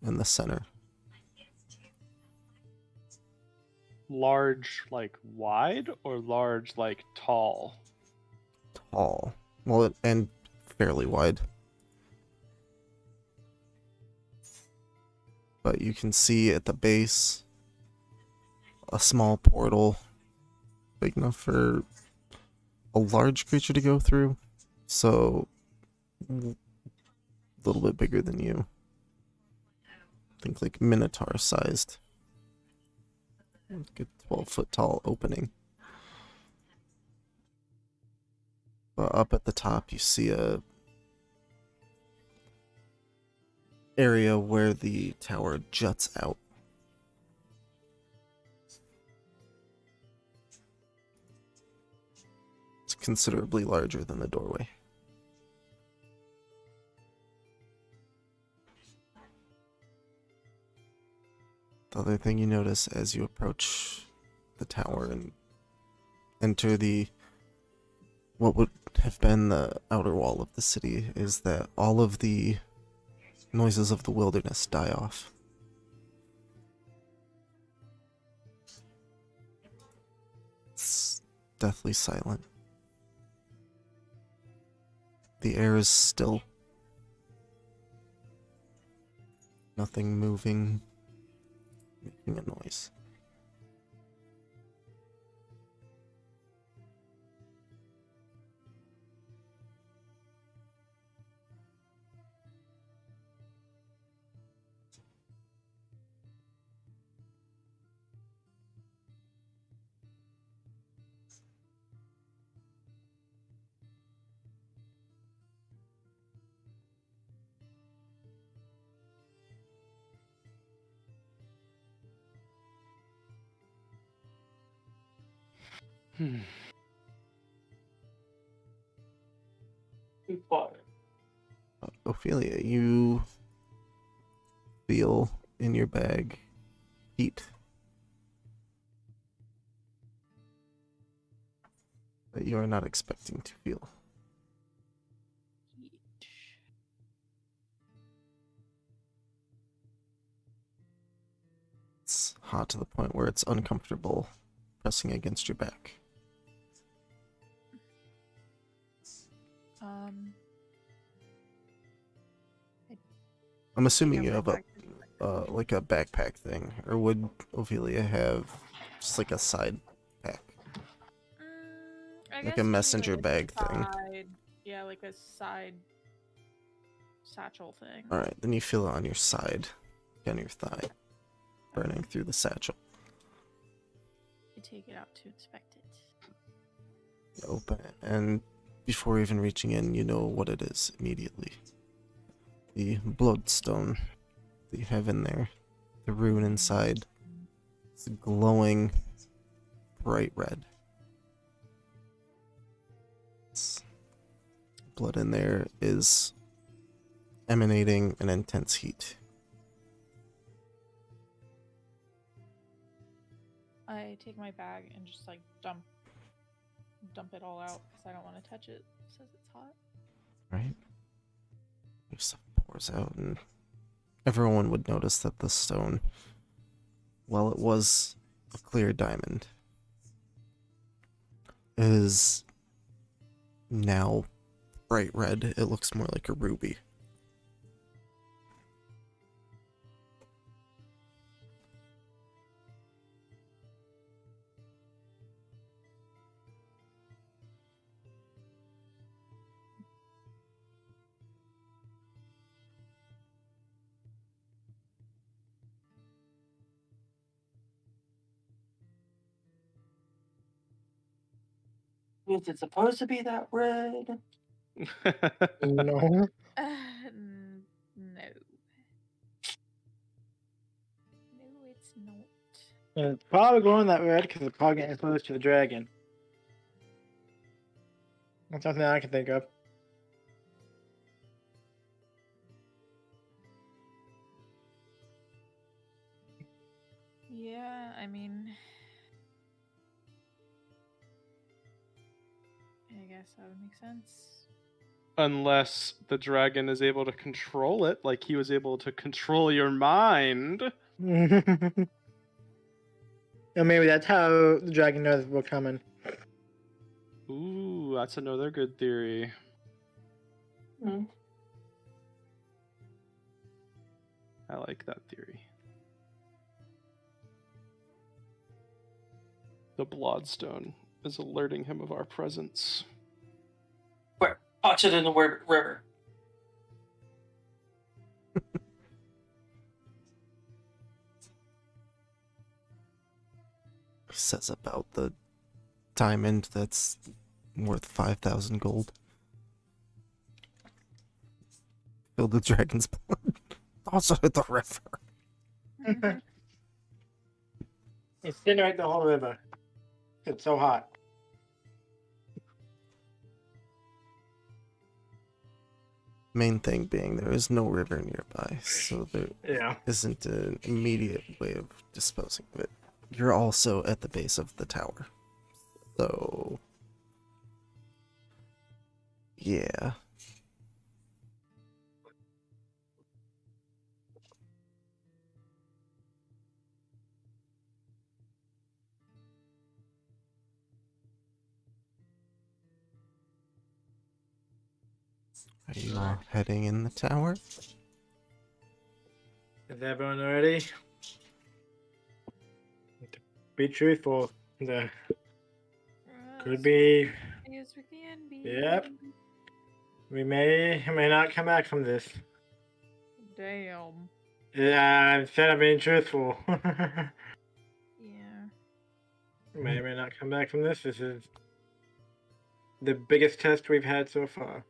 in the center. Large, like wide, or large, like tall? Tall. Well, and fairly wide. But you can see at the base a small portal big enough for a large creature to go through. So, a little bit bigger than you. Think like Minotaur sized. Like a 12-foot tall opening. But up at the top you see a area where the tower juts out. It's considerably larger than the doorway. The other thing you notice as you approach the tower and enter what would have been the outer wall of the city is that all of the noises of the wilderness die off. It's deathly silent. The air is still. Nothing moving, making a noise. But Ophelia, you feel in your bag heat that you are not expecting to feel. It's hot to the point where it's uncomfortable pressing against your back. I'm assuming you have like a backpack thing, or would Ophelia have just like a side pack? I Like guess a maybe messenger like a bag thing. side- Yeah, like a side satchel thing. Alright, then you feel it on your side, on your thigh, burning through the satchel. It take it out to inspect it. Open it, and before even reaching in, you know what it is immediately. The bloodstone that you have in there, the rune inside, it's glowing bright red. Blood in there is emanating an intense heat. I take my bag and just like dump it all out because I don't want to touch it. It says it's hot. Right? Your stuff pours out, and everyone would notice that the stone, while it was a clear diamond, is now bright red. It looks more like a ruby. Is it supposed to be that red? No. No. No, it's not. And it's probably going that red because it's probably getting close to the dragon. That's something I can think of. Yeah, I mean, I guess that would make sense. Unless the dragon is able to control it, like he was able to control your mind. And maybe that's how the dragon knows we're coming. Ooh, that's another good theory. Hmm. I like that theory. The bloodstone is alerting him of our presence. Where? Watch it in the river. He says about the diamond that's worth 5,000 gold. Fill the dragon's blood. Also hit the river. Incinerate the whole river. It's so hot. Main thing being there is no river nearby, so there Yeah. isn't an immediate way of disposing of it. You're also at the base of the tower. So yeah. Are you all heading in the tower? Is everyone ready? To be truthful, the could be. Yes, we can be. Yep. We may or may not come back from this. Damn. Yeah, instead of being truthful. Yeah. May or may not come back from this. This is the biggest test we've had so far.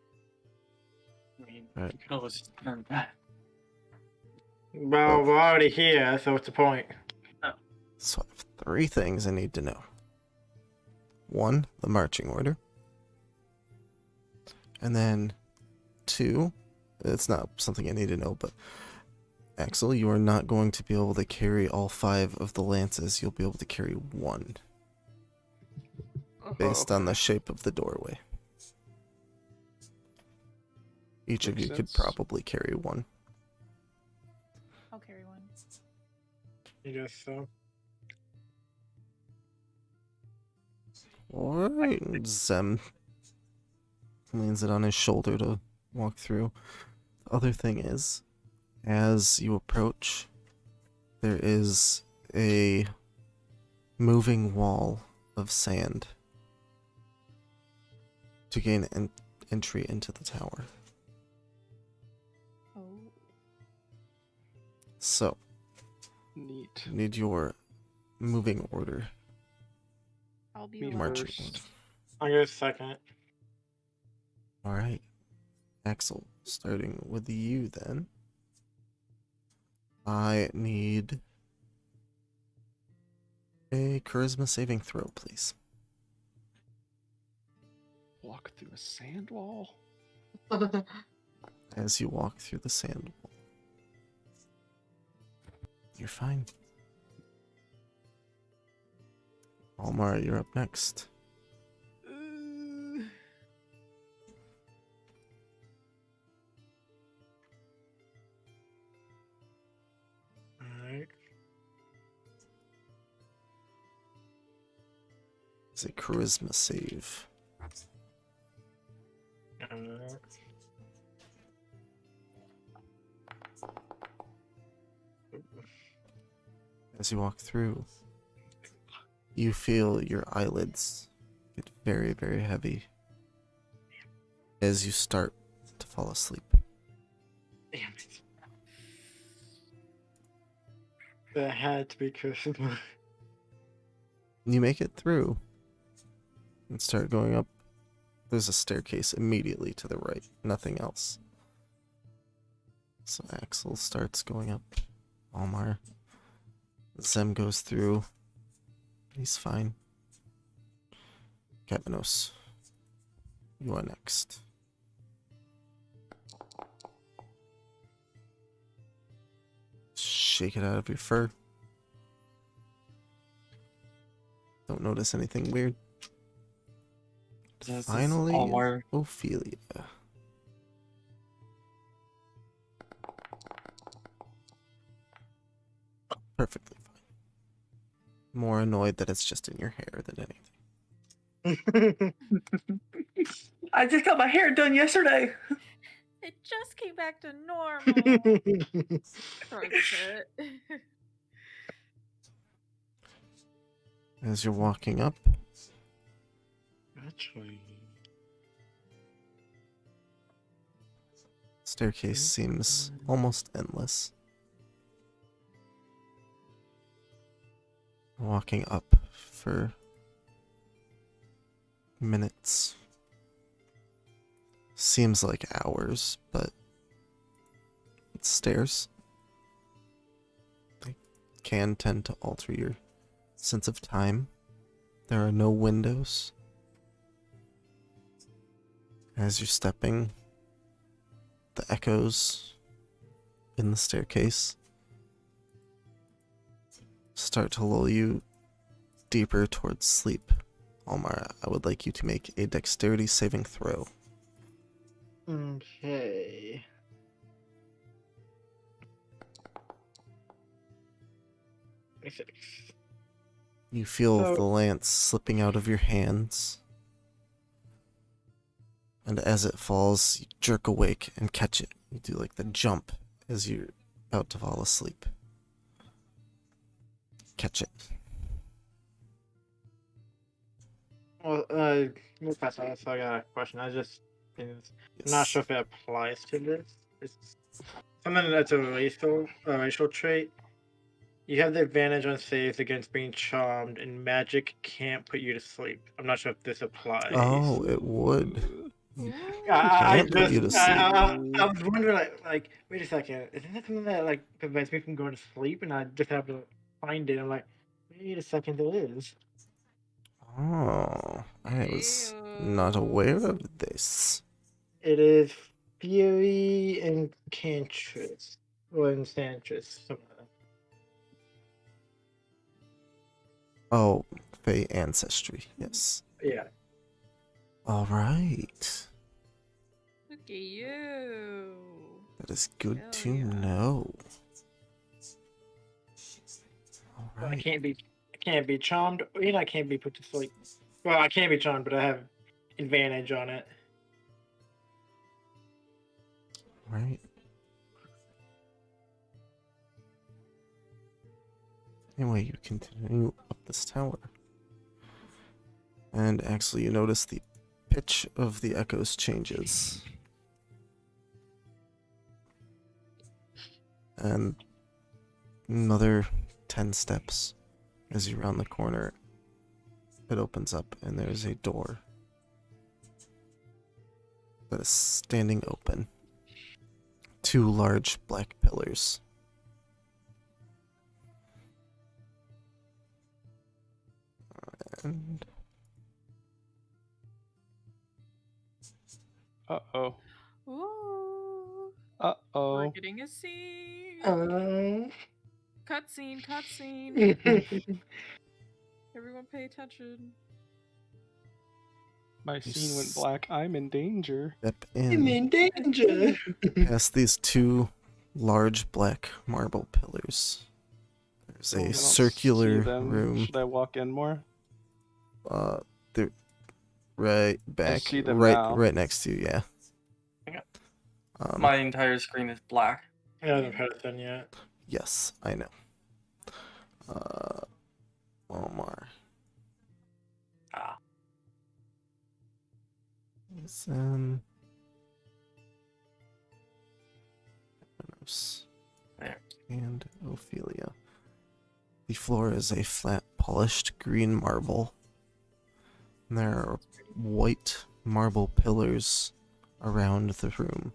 I mean, Right. you could always turn back. Well, we're already here, so what's the point? So I have 3 things I need to know. 1, the marching order. And then 2, it's not something I need to know, but Axel, you are not going to be able to carry all 5 of the lances. You'll be able to carry 1, based on the shape of the doorway. Each of Makes you could sense. probably carry 1. I'll carry one. You guess so. Alright, Zem leans it on his shoulder to walk through. The other thing is, as you approach, there is a moving wall of sand to gain entry into the tower. Oh. So, Neat. need your moving order. I'll be Me the Marching first. order. I'll go second. All right, Axel, starting with you then. I need a charisma saving throw, please. Walk through a sand wall. As you walk through the sand wall. You're fine. Almar, you're up next. Alright. It's a charisma save. Alright. As you walk through, you feel your eyelids get very, very heavy as you start to fall asleep. Damn it. That had to be charisma. You make it through and start going up. There's a staircase immediately to the right, nothing else. So Axel starts going up. Almar. Zem goes through. He's fine. Kavanos, you are next. Shake it out of your fur. Don't notice anything weird. This is Finally, Almar. Ophelia. Perfectly fine. More annoyed that it's just in your hair than anything. I just got my hair done yesterday. It just came back to normal. Throat fit. As you're walking up, Actually. staircase seems almost endless. Walking up for minutes. Seems like hours, but stairs. They can tend to alter your sense of time. There are no windows. As you're stepping, the echoes in the staircase start to lull you deeper towards sleep. Almar, I would like you to make a dexterity saving throw. Okay. You feel So- the lance slipping out of your hands. And as it falls, you jerk awake and catch it. You do like the jump as you're about to fall asleep. Catch it. Well, real fast, I got a question. I'm Yes. not sure if it applies to this. It's something that's a racial trait. You have the advantage on saves against being charmed, and magic can't put you to sleep. I'm not sure if this applies. Oh, it would. I Can't put you to I was wondering, like, wait a second, isn't that something that like prevents me from going to sleep, and I just have to find it? I'm like, wait a second, there is. Oh, I was not aware of this. It is Fury and Cantress, or Enchantress, something like that. Oh, Fey ancestry. Yes. Yeah. All right. Look at you. That is good Hell to yeah. know. All But I right. can't be charmed. I can't be put to sleep. Well, I can't be charmed, but I have advantage on it. Right. Anyway, you continue up this tower. And actually, you notice the pitch of the echoes changes. And another 10 steps as you round the corner. it opens up and there's a door that is standing open. 2 large black pillars. And Uh-oh. Ooh. Uh-oh. We're getting a scene. Cutscene, cutscene. Everyone pay attention. My scene went black. I'm in danger. step I'm in danger. past these 2 large black marble pillars. There's Oh, I a don't see circular them. room. Should I walk in more? They're right back, see them right, now. right next to you. Yeah. Okay. Um, My entire screen is black. I haven't heard it done yet. yes, I know. Omar. Ah. Listen. There. And Ophelia. The floor is a flat, polished green marble. And there are white marble pillars around the room.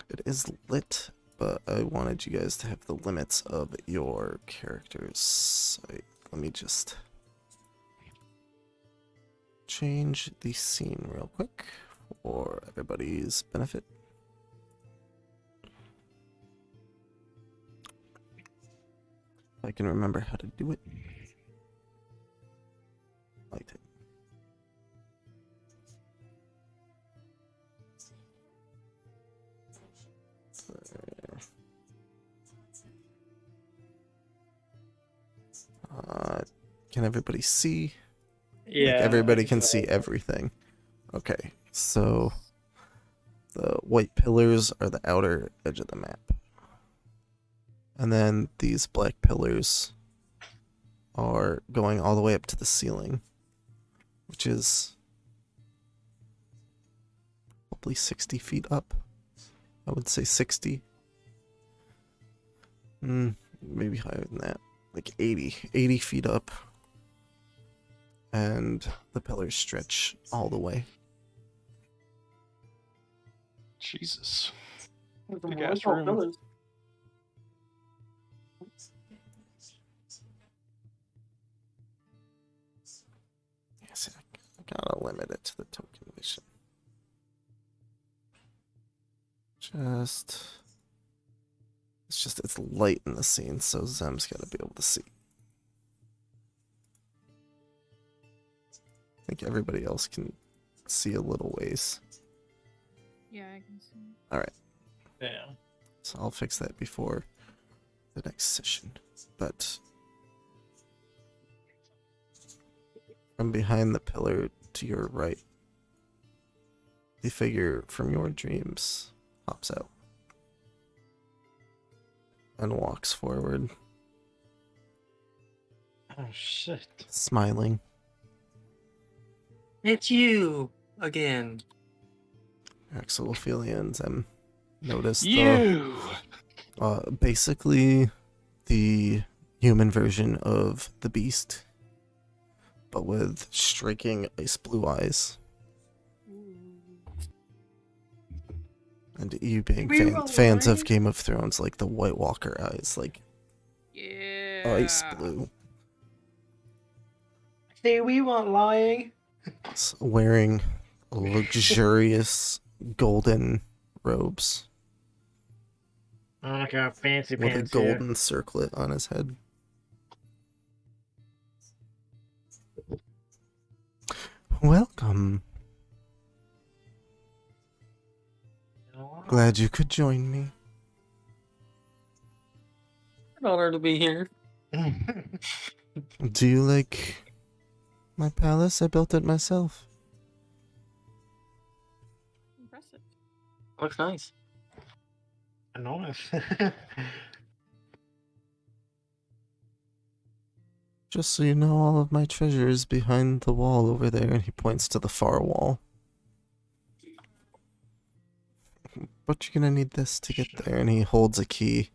It is lit, but I wanted you guys to have the limits of your characters. Let me just change the scene real quick for everybody's benefit. If I can remember how to do it. Like it. Can everybody see? Yeah. Like everybody I can think see so. everything. Okay, so the white pillars are the outer edge of the map. And then these black pillars are going all the way up to the ceiling, which is probably 60 feet up. I would say 60. Maybe higher than that. Like 80 feet up. And the pillars stretch all the way. Jesus. The Big more ass tall room. pillars. Yes, I gotta limit it to the token mission. It's light in the scene, so Zem's gotta be able to see. I think everybody else can see a little ways. Yeah, I can see. Yeah. So I'll fix that before the next session. But from behind the pillar to your right, the figure from your dreams hops out and walks forward, Oh shit. smiling. It's you again. Axel, Ophelia, and Zem notice You! basically the human version of the beast, but with striking ice blue eyes. And you being fans of Game of Thrones, like the White Walker eyes, like Yeah. ice blue. See, we weren't lying. Wearing luxurious golden robes Oh, like a fancy with a pants here. golden circlet on his head. Welcome. Glad you could join me. An honor to be here. Do you like my palace? I built it myself. Impressive. Looks nice. Enormous. Just so you know, all of my treasure is behind the wall over there, and he points to the far wall. But you're gonna need this to get there, and he holds a key,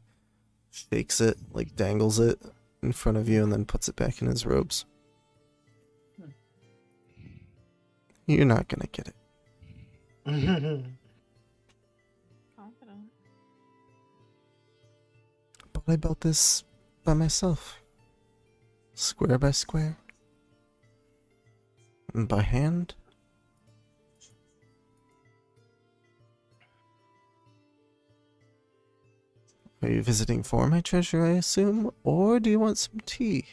shakes it, like dangles it in front of you, and then puts it back in his robes. You're not gonna get it. Confident. But I built this by myself. Square by square. And by hand. Are you visiting for my treasure, I assume? Or do you want some tea?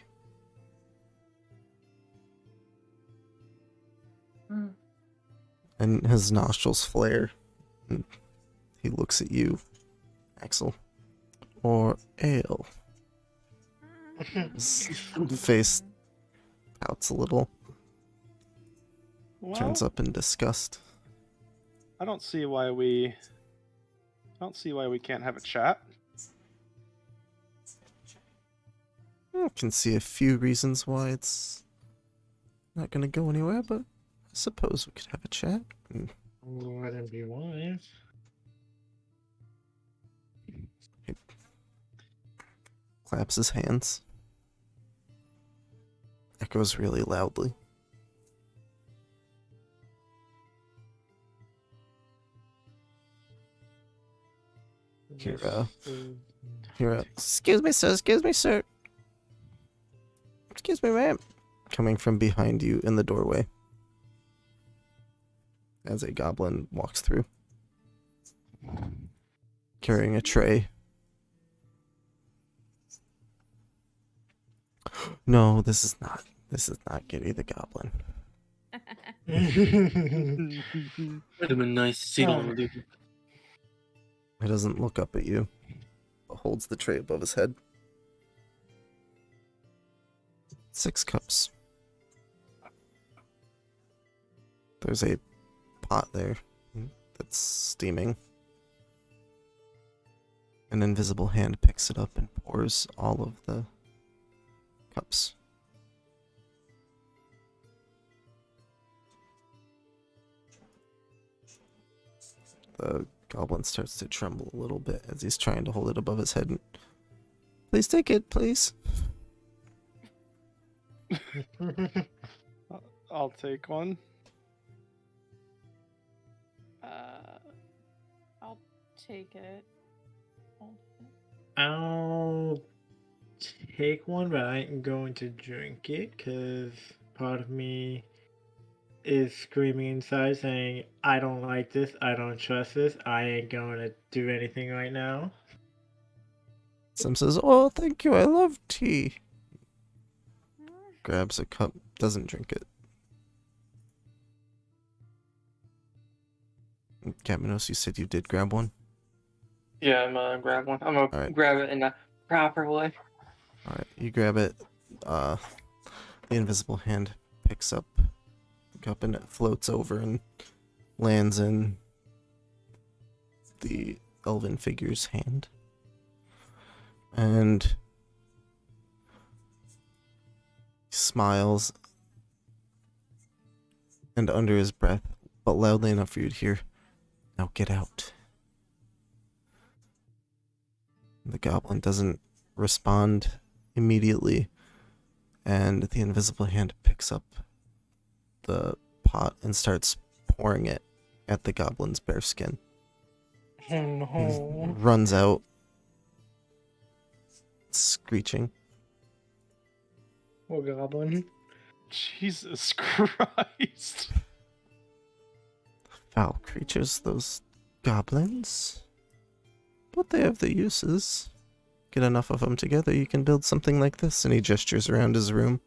And his nostrils flare. And he looks at you, Axel. Or ale. His face pouts a little. Well, Turns up in disgust. I don't see why we can't have a chat. I can see a few reasons why it's not gonna go anywhere, but I suppose we could have a chat. Wouldn't be wise. He claps his hands. Echoes really loudly. Excuse me, sir. Excuse me, sir. Excuse me, ma'am. Coming from behind you in the doorway. As a goblin walks through. Carrying a tray. No, this is not Giddy the Goblin. Would have been nice to see it on the He doesn't look up at you, but holds the tray above his head. 6 cups. There's a pot there that's steaming. An invisible hand picks it up and pours all of the cups. The goblin starts to tremble a little bit as he's trying to hold it above his head. Please take it, please. I'll take one. I'll take it. I'll take one, but I ain't going to drink it because part of me is screaming inside saying, I don't like this, I don't trust this, I ain't going to do anything right now. Sim says, "Oh, thank you, I love tea." Grabs a cup, doesn't drink it. Caminos, you said you did grab one? Yeah, I'm gonna grab one. I'm gonna Alright. grab it in a proper way. Alright, you grab it. The invisible hand picks up the cup and it floats over and lands in the elven figure's hand. And he smiles, and under his breath, but loudly enough for you to hear, "Now get out." The goblin doesn't respond immediately, and the invisible hand picks up the pot and starts pouring it at the goblin's bare skin. Oh no. Runs out, screeching. Oh, goblin. Jesus Christ. Foul creatures, those goblins. But they have their uses. Get enough of them together, you can build something like this. And he gestures around his room.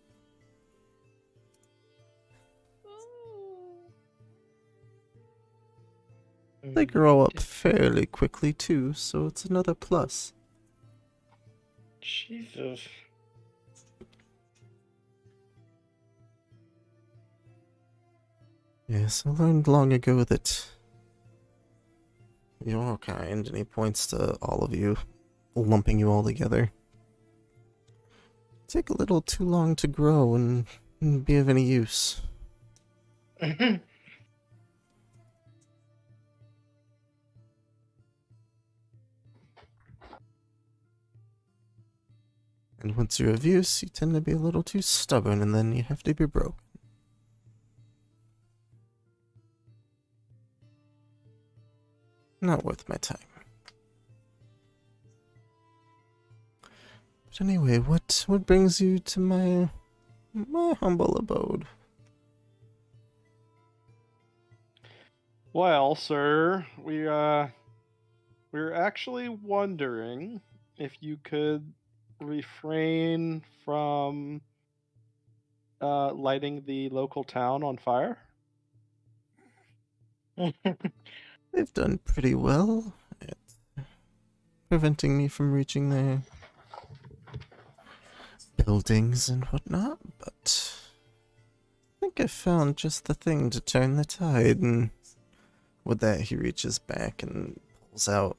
They grow up fairly quickly too, so it's another plus. Jesus. Yes, I learned long ago that your kind, and he points to all of you, lumping you all together, take a little too long to grow and be of any use. And once you're of use, you tend to be a little too stubborn, and then you have to be broke. Not worth my time. But anyway, what brings you to my humble abode? Well, sir, we're actually wondering if you could refrain from lighting the local town on fire. They've done pretty well at preventing me from reaching their buildings and whatnot, but I think I found just the thing to turn the tide, and with that he reaches back and pulls out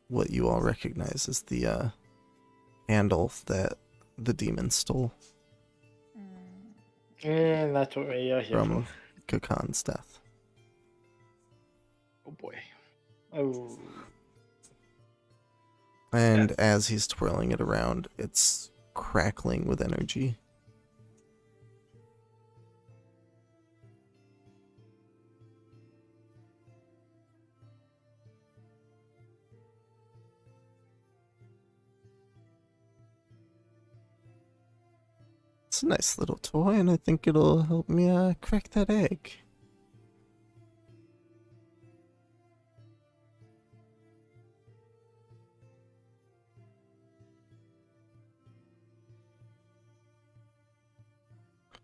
what you all recognize as the handle that the demon stole And that's what we are here from Kakan's death. Oh boy. for. Oh. And as he's twirling it around, it's crackling with energy. It's a nice little toy, and I think it'll help me crack that egg.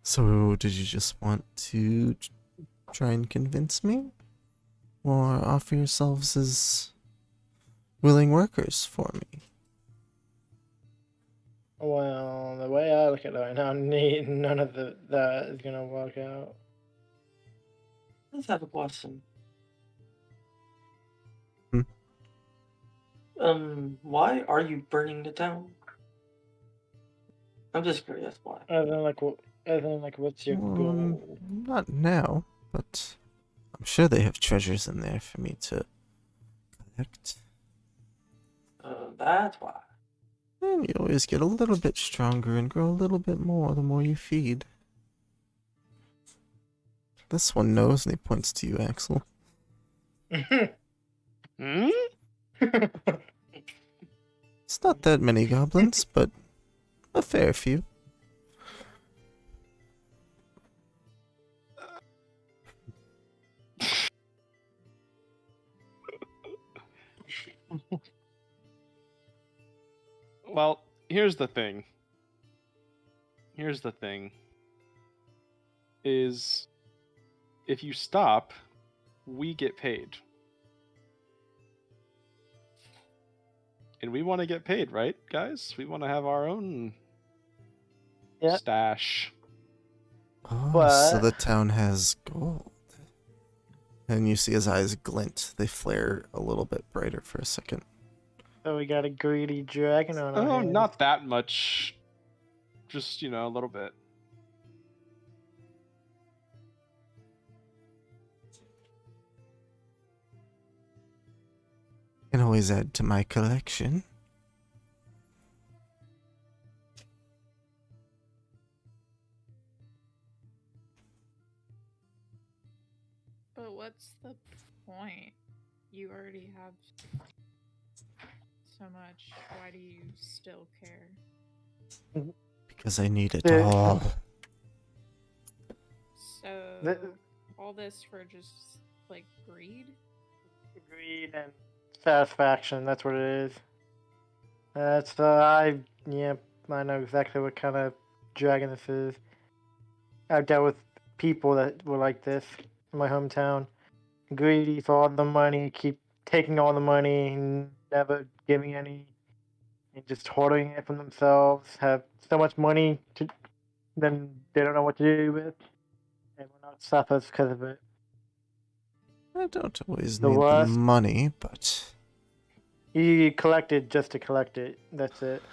So, did you just want to try and convince me? Or offer yourselves as willing workers for me? Well, the way I look at it right now, none of that is gonna work out. Let's have a question. Hmm? Why are you burning the town? I'm just curious why. What's your goal? Not now, but I'm sure they have treasures in there for me to collect. That's why. And you always get a little bit stronger and grow a little bit more the more you feed. This one knows, and he points to you, Axel. Hmm? It's not that many goblins, but a fair few. Well, here's the thing. Is if you stop, we get paid. And we want to get paid, right, guys? We want to have our own Yep. stash. Oh, so But- the town has gold. And you see his eyes glint. They flare a little bit brighter for a second. So we got a greedy dragon on our Oh, hands. not that much. Just, a little bit. Can always add to my collection. But what's the point? You already have so much. Why do you still care? Because I need it Yeah. all. So all this for just like greed? Greed and satisfaction, that's what it is. That's I know exactly what kind of dragon this is. I've dealt with people that were like this in my hometown. Greedy for all the money, keep taking all the money, never giving any, and just hoarding it for themselves. Have so much money then they don't know what to do with. Everyone else suffers because of it. I don't always The need the worst- money, but You collect it just to collect it. That's it.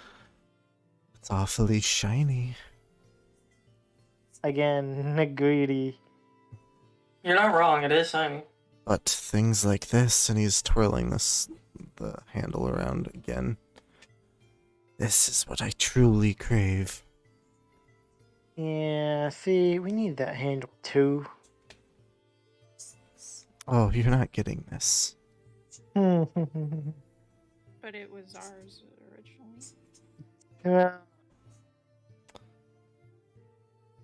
it's awfully shiny. Again, greedy. You're not wrong, it is shiny. But things like this, and he's twirling the handle around again. This is what I truly crave. Yeah, see, we need that handle too. Oh, you're not getting this. But it was ours originally. Yeah.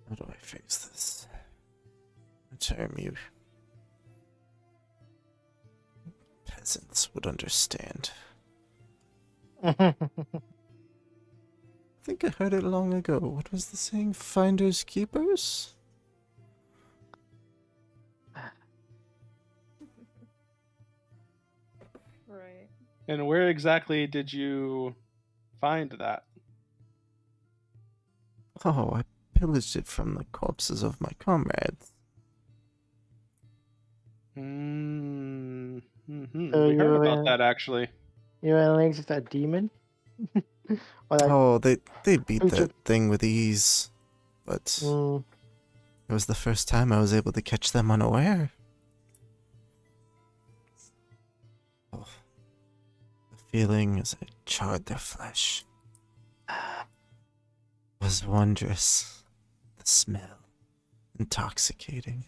How do I phrase this? A term you peasants would understand. I think I heard it long ago. What was the saying? Finders keepers? Right. And where exactly did you find that? Oh, I pillaged it from the corpses of my comrades. Mm-hmm. So We you heard were about in- that actually. You were in leagues with that demon? Or that Oh, they beat creature? that thing with ease. But Mm, it was the first time I was able to catch them unaware. Oh, the feeling as I charred their flesh was wondrous. The smell, intoxicating.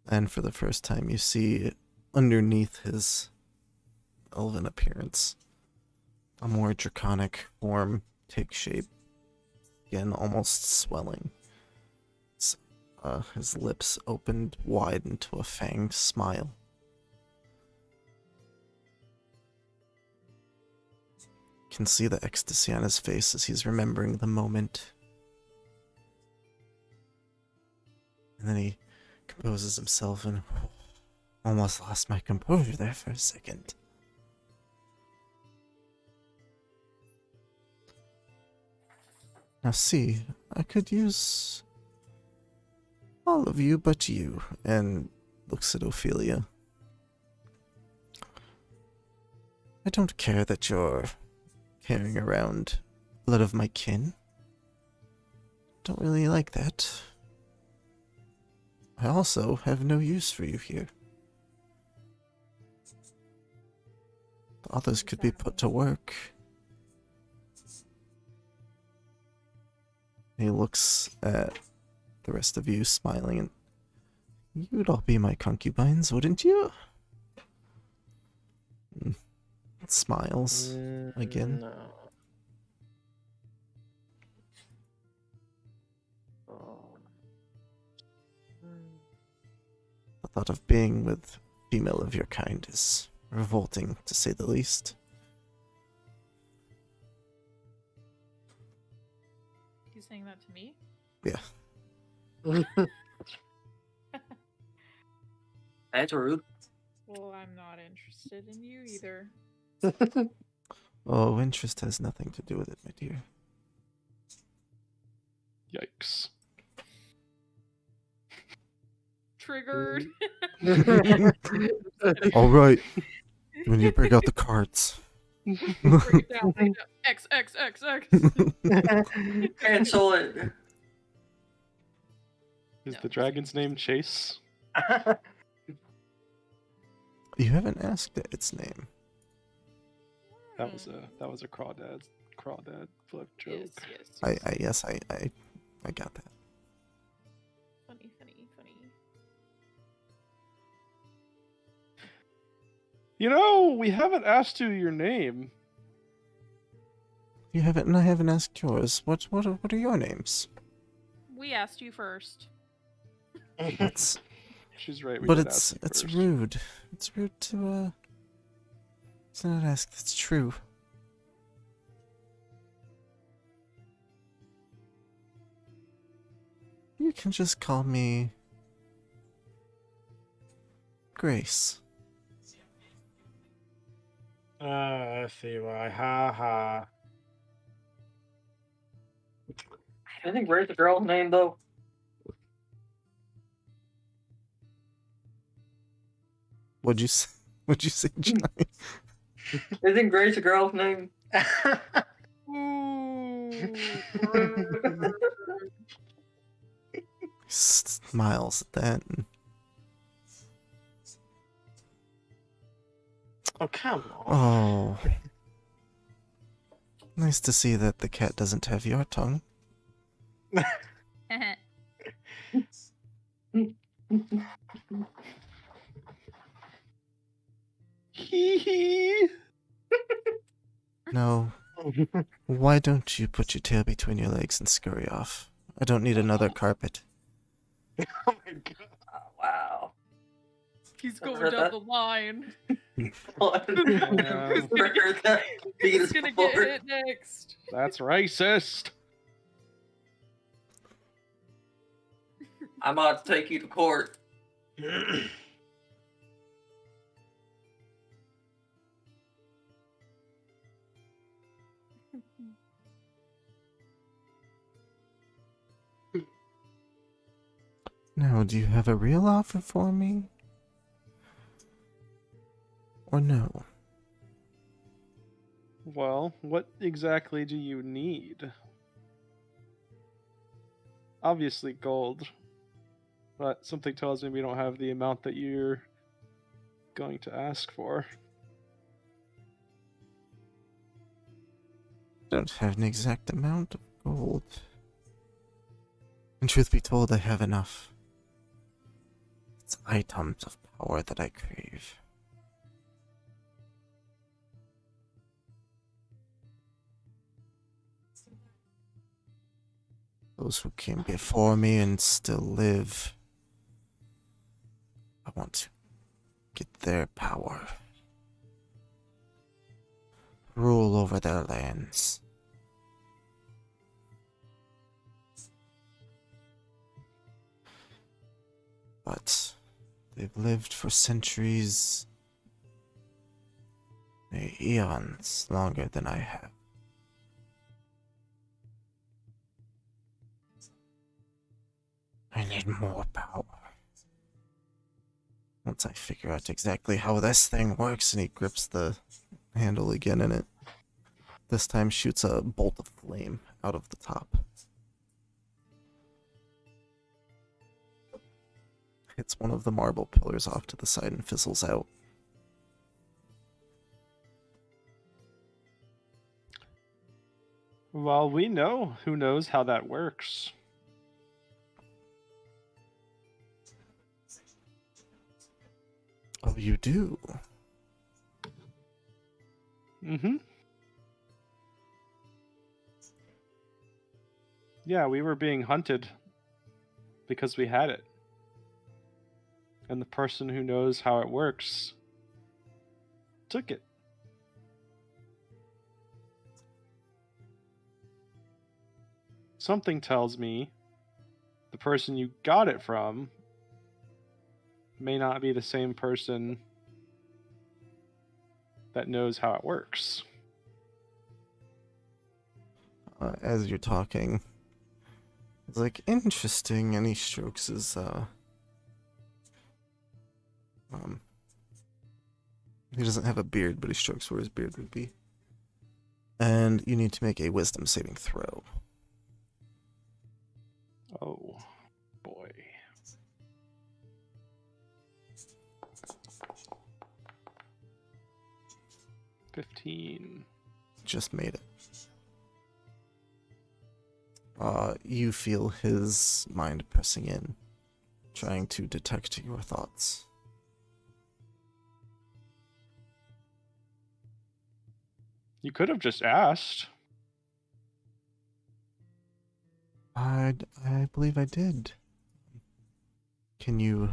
And for the first time, you see underneath his elven appearance a more draconic form take shape. Again, almost swelling. His lips opened wide into a fanged smile. You can see the ecstasy on his face as he's remembering the moment. And then he composes himself and almost lost my composure there for a second. Now see, I could use all of you but you, and looks at Ophelia. I don't care that you're carrying around blood of my kin. Don't really like that. I also have no use for you here. Others could be put to work. He looks at the rest of you, smiling, and you'd all be my concubines, wouldn't you? Smiles again. No. Oh. The thought of being with a female of your kind is revolting, to say the least. He's saying that to me? Yeah. That's rude. Well, I'm not interested in you either. Oh, interest has nothing to do with it, my dear. Yikes. Triggered. All right, when you break out the cards. Break it down. Break it down. X, X, X, X. Cancel it. Is No. the dragon's name Chase? You haven't asked it its name. That was a crawdad flip joke. Yes. I got that. Funny. You know, we haven't asked you your name. You haven't, and I haven't asked yours. What are your names? We asked you first. That's, She's right. We but did it's ask you first. rude. It's rude to not ask. That's true. You can just call me Grace. I see why. Ha ha. Isn't Grace a girl's name though? What'd you say, Johnny? Isn't Grace a girl's name? Ooh. Smiles at that. Oh, come on. Oh. Nice to see that the cat doesn't have your tongue. Hee hee. No. Why don't you put your tail between your legs and scurry off? I don't need another carpet. Oh my god. Oh, wow. He's Never going heard down that. the line. Never heard that He's beat gonna before. get hit next. That's racist. I'm about to take you to court. Now, do you have a real offer for me? Or no? Well, what exactly do you need? Obviously gold, but something tells me we don't have the amount that you're going to ask for. Don't have an exact amount of gold. And truth be told, I have enough. It's items of power that I crave. Those who came before me and still live. I want to get their power. Rule over their lands. But they've lived for centuries, eons longer than I have. I need more power. Once I figure out exactly how this thing works, and he grips the handle again, and it this time shoots a bolt of flame out of the top. Hits one of the marble pillars off to the side and fizzles out. Well, we know who knows how that works. Oh, you do? Mm-hmm. Yeah, we were being hunted because we had it. And the person who knows how it works took it. Something tells me the person you got it from may not be the same person that knows how it works. As you're talking, it's like, interesting, and he strokes his, he doesn't have a beard, but he strokes where his beard would be. And you need to make a wisdom saving throw. Oh, boy. $15. Just made it. You feel his mind pressing in, trying to detect your thoughts. You could have just asked. I believe I did. Can you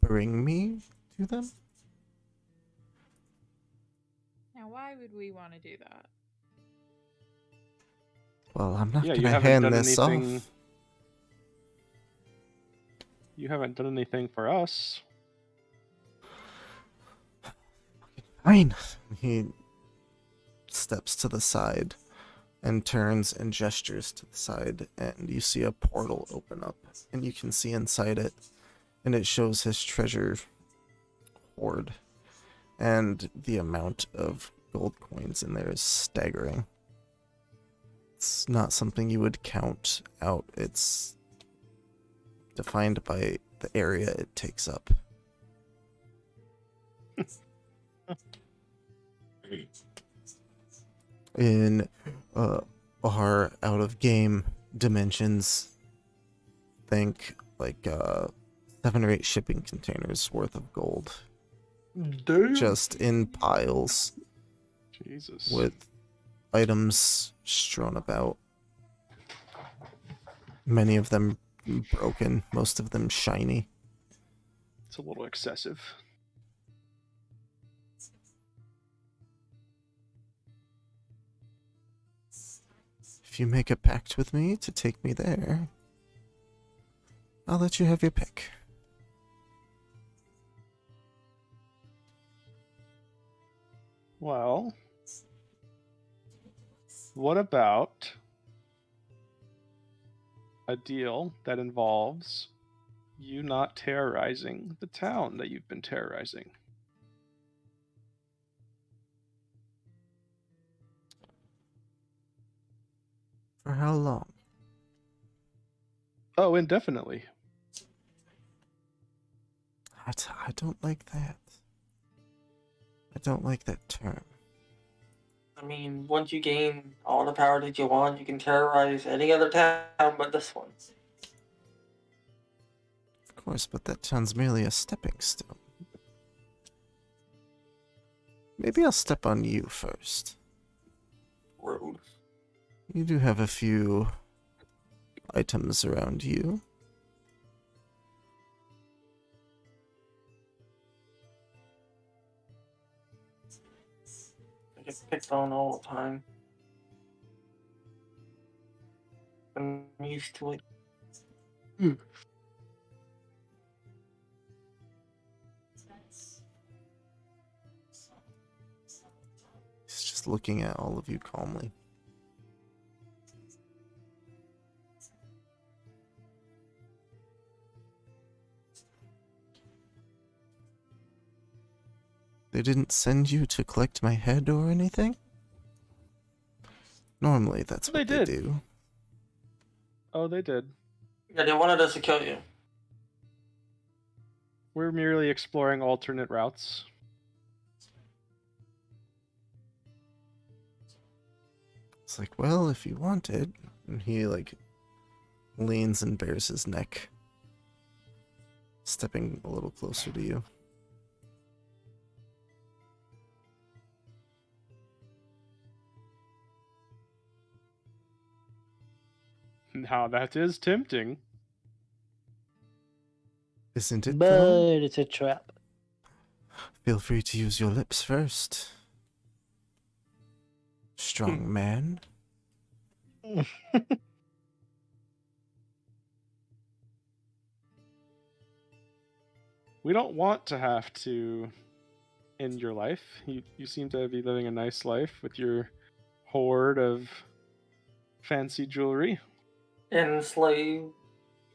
bring me to them? Now, why would we want to do that? Well, I'm not Yeah, you gonna haven't hand done this anything. off. You haven't done anything for us. Fine. He steps to the side and turns and gestures to the side, and you see a portal open up, and you can see inside it, and it shows his treasure hoard, and the amount of gold coins in there is staggering. It's not something you would count out. It's defined by the area it takes up. In our out of game dimensions, think like 7 or 8 shipping containers worth of gold Damn. just in piles Jesus. with items strewn about. Many of them broken, most of them shiny. It's a little excessive. If you make a pact with me to take me there, I'll let you have your pick. Well, what about a deal that involves you not terrorizing the town that you've been terrorizing? For how long? Oh, indefinitely. I don't like that. I don't like that term. I mean, once you gain all the power that you want, you can terrorize any other town but this one. Of course, but that town's merely a stepping stone. Maybe I'll step on you first. Rude. You do have a few items around you. I get picked on all the time. I'm used to it. He's just looking at all of you calmly. They didn't send you to collect my head or anything? Normally that's They what they did. do. Oh, they did. Yeah, they wanted us to kill you. We're merely exploring alternate routes. It's like, well, if you wanted. And he, like, leans and bares his neck, stepping a little closer to you. Now that is tempting. Isn't it, But though? it's a trap. Feel free to use your lips first. Strong man. We don't want to have to end your life. You seem to be living a nice life with your hoard of fancy jewelry. Enslave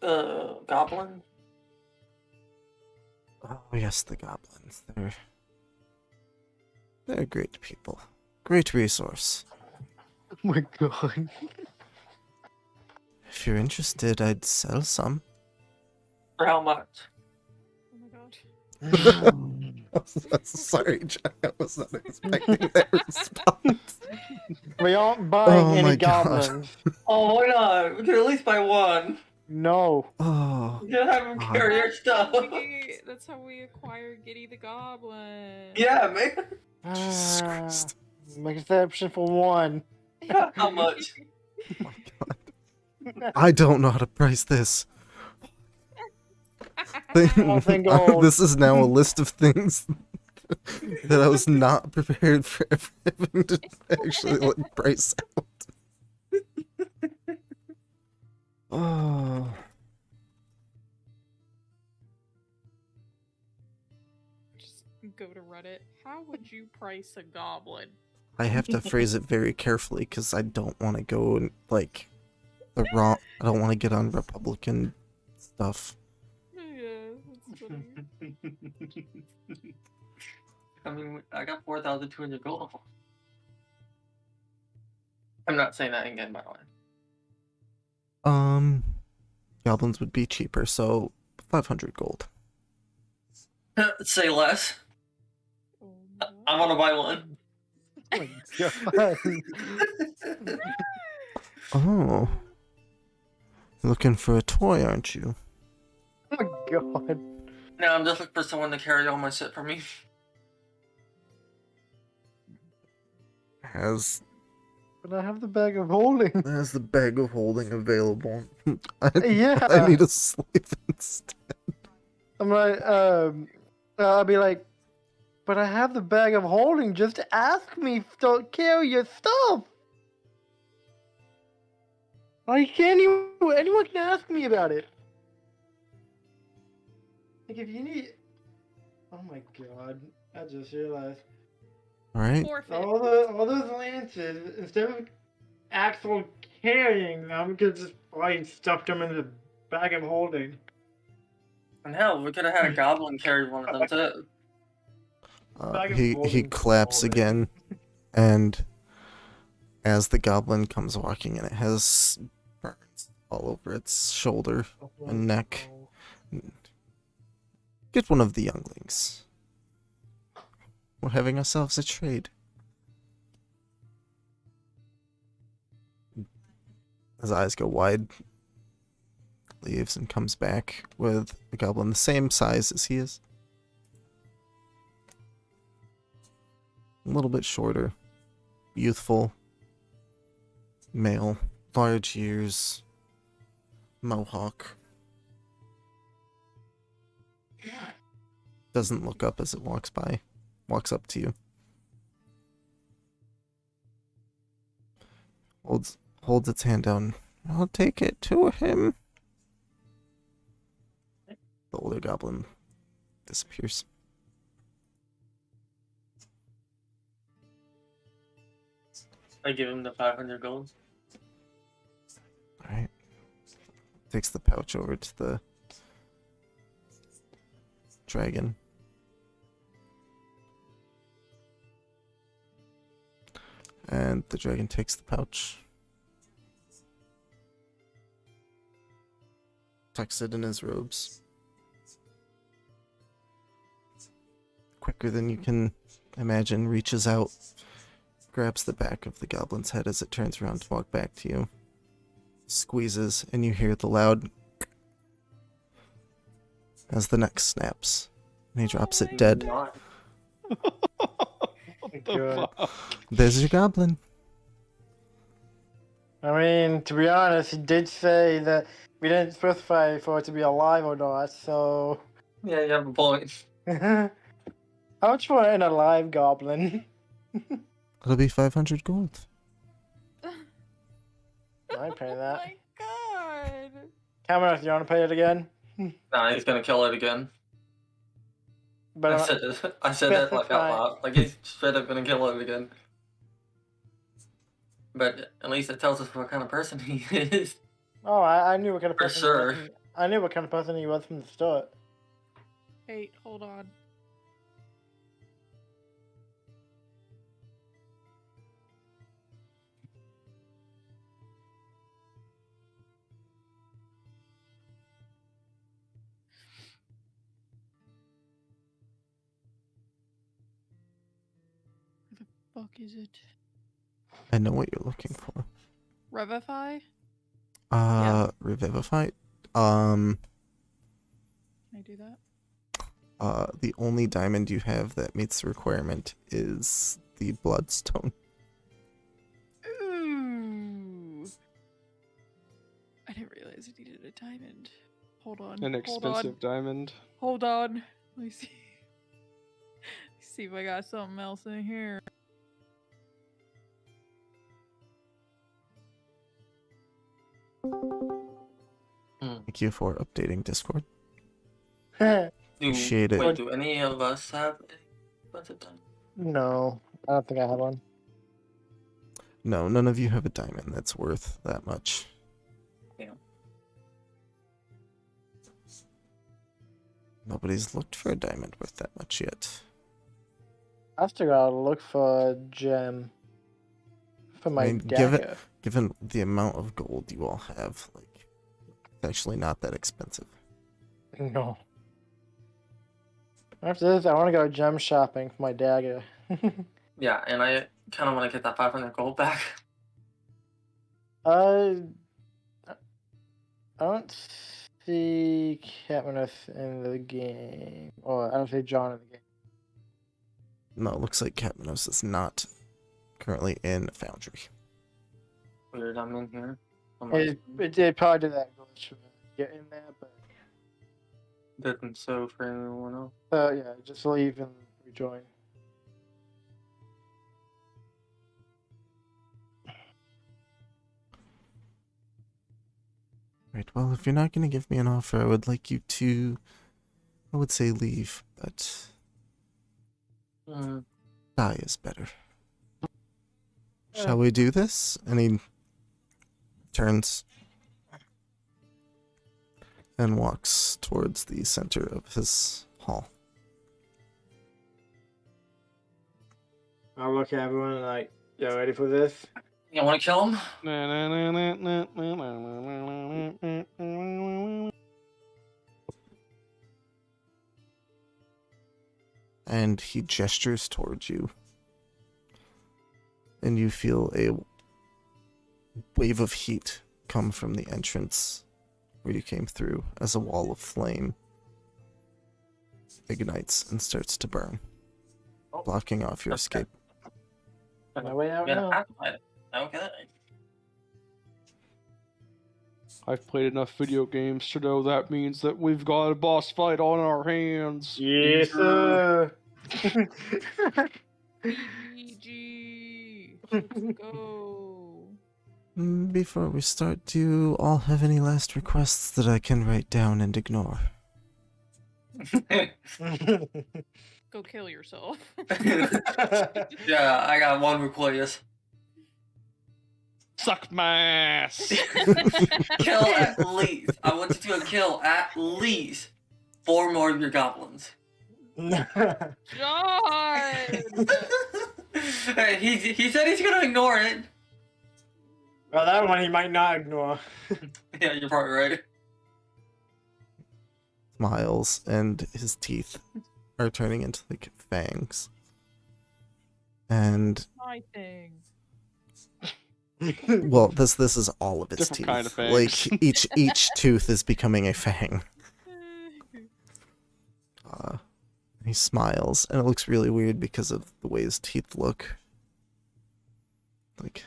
goblin. Oh, yes, the goblins. They're great people. Great resource. Oh my god. If you're interested, I'd sell some. For how much? Oh my god. Sorry, Jack. I was not expecting that response. We aren't buying Oh any my God. goblins. Oh, why not? We could at least buy one. No. Oh, We can have him God. carry our stuff. That's how we acquire Giddy the Goblin. Yeah, man. Jesus Christ. Make exception for one. How much? Oh my God. I don't know how to price this. Nothing gold. This is now a list of things that I was not prepared for having to actually like price out. Oh. Just go to Reddit. How would you price a goblin? I have to phrase it very carefully because I don't want to go and like the wrong. I don't want to get on Republican stuff. Yeah, that's funny. I mean, I got 4,200 gold. I'm not saying that again, by the way. Goblins would be cheaper, so 500 gold. Say less. Oh I want to buy one. Oh, looking for a toy, aren't you? Oh my god. No, I'm just looking for someone to carry all my shit for me. has But I have the bag of holding. the bag of holding available. I Yeah. need a slave instead. I'm like, I'll be like, but I have the bag of holding. Just ask me to carry your stuff. Like, anyone can ask me about it. Like, if you need. Oh my god. I just realized. All right. Forfeit. All those lances, instead of actual carrying them, could just probably stuffed them in the bag of holding. And hell, we could have had a goblin carry one of them too. Bag of He holding claps holding. again, and as the goblin comes walking in, it has burns all over its shoulder and neck. Get one of the younglings. We're having ourselves a trade. His eyes go wide, leaves, and comes back with a goblin the same size as he is. A little bit shorter, youthful, male, large ears, mohawk. Doesn't look up as it walks by. Walks up to you. Holds its hand down. I'll take it to him. The older goblin disappears. I give him the 500 gold. Alright. Takes the pouch over to the dragon. And the dragon takes the pouch. Tucks it in his robes. Quicker than you can imagine, reaches out, grabs the back of the goblin's head as it turns around to walk back to you. Squeezes, and you hear the loud as the neck snaps. And he drops it dead. Not. What the fuck? There's your goblin. I mean, to be honest, he did say that we didn't specify for it to be alive or not, so. Yeah, you have a point. How much for an alive goblin? It'll be 500 gold. I pay Oh that. my god. Cameron, you want to pay it again? Nah, he's gonna kill it again. But I said that like out specify- loud. Like he's straight up gonna kill it again. But at least it tells us what kind of person he is. Oh, I knew what kind of For person. sure. He was. I knew what kind of person he was from the start. Wait, hold on. Where the fuck is it? I know what you're looking for. Revify? Revivify. Can I do that? The only diamond you have that meets the requirement is the bloodstone. Ooh. I didn't realize it needed a diamond. Hold on. An hold on. expensive diamond. Hold on. Let me see. Let's see if I got something else in here. Thank you for updating Discord. Do, Appreciate it. Wait, do any of us have any expensive diamond? No, I don't think I have one. No, none of you have a diamond that's worth that much. Yeah. Nobody's looked for a diamond worth that much yet. I still gotta look for a gem for my mean, dagger. Given the amount of gold you all have, like, it's actually not that expensive. No. After this, I want to go gem shopping for my dagger. Yeah, and I kind of want to get that 500 gold back. I don't see Katniss in the game, or I don't see John in the game. No, it looks like Katmanos is not currently in Foundry. Weird, I'm in here. It did probably do that glitch to get in there, but Doesn't so for anyone else. yeah, just leave and rejoin. Right, well, if you're not going to give me an offer, I would like you to, I would say leave, but die is better. Shall we do this? And he turns and walks towards the center of his hall. I'll look at everyone like, you ready for this? You want to kill him? And he gestures towards you. And you feel a wave of heat come from the entrance where you came through as a wall of flame ignites and starts to burn, blocking off your escape. My way out Yeah, now. okay. I've played enough video games to know that means that we've got a boss fight on our hands. Yes, sir. GG. Let's go. Before we start, do you all have any last requests that I can write down and ignore? Go kill yourself. Yeah, I got one request. Suck my ass. Kill at least. I want you to kill at least 4 more of your goblins. John! Hey, he said he's gonna ignore it. Well, that one he might not ignore. Yeah, you're probably right. Smiles, and his teeth are turning into like fangs. And My thing. well, this is all of its Different teeth. kind of fangs. Like each tooth is becoming a fang. He smiles, and it looks really weird because of the way his teeth look. Like,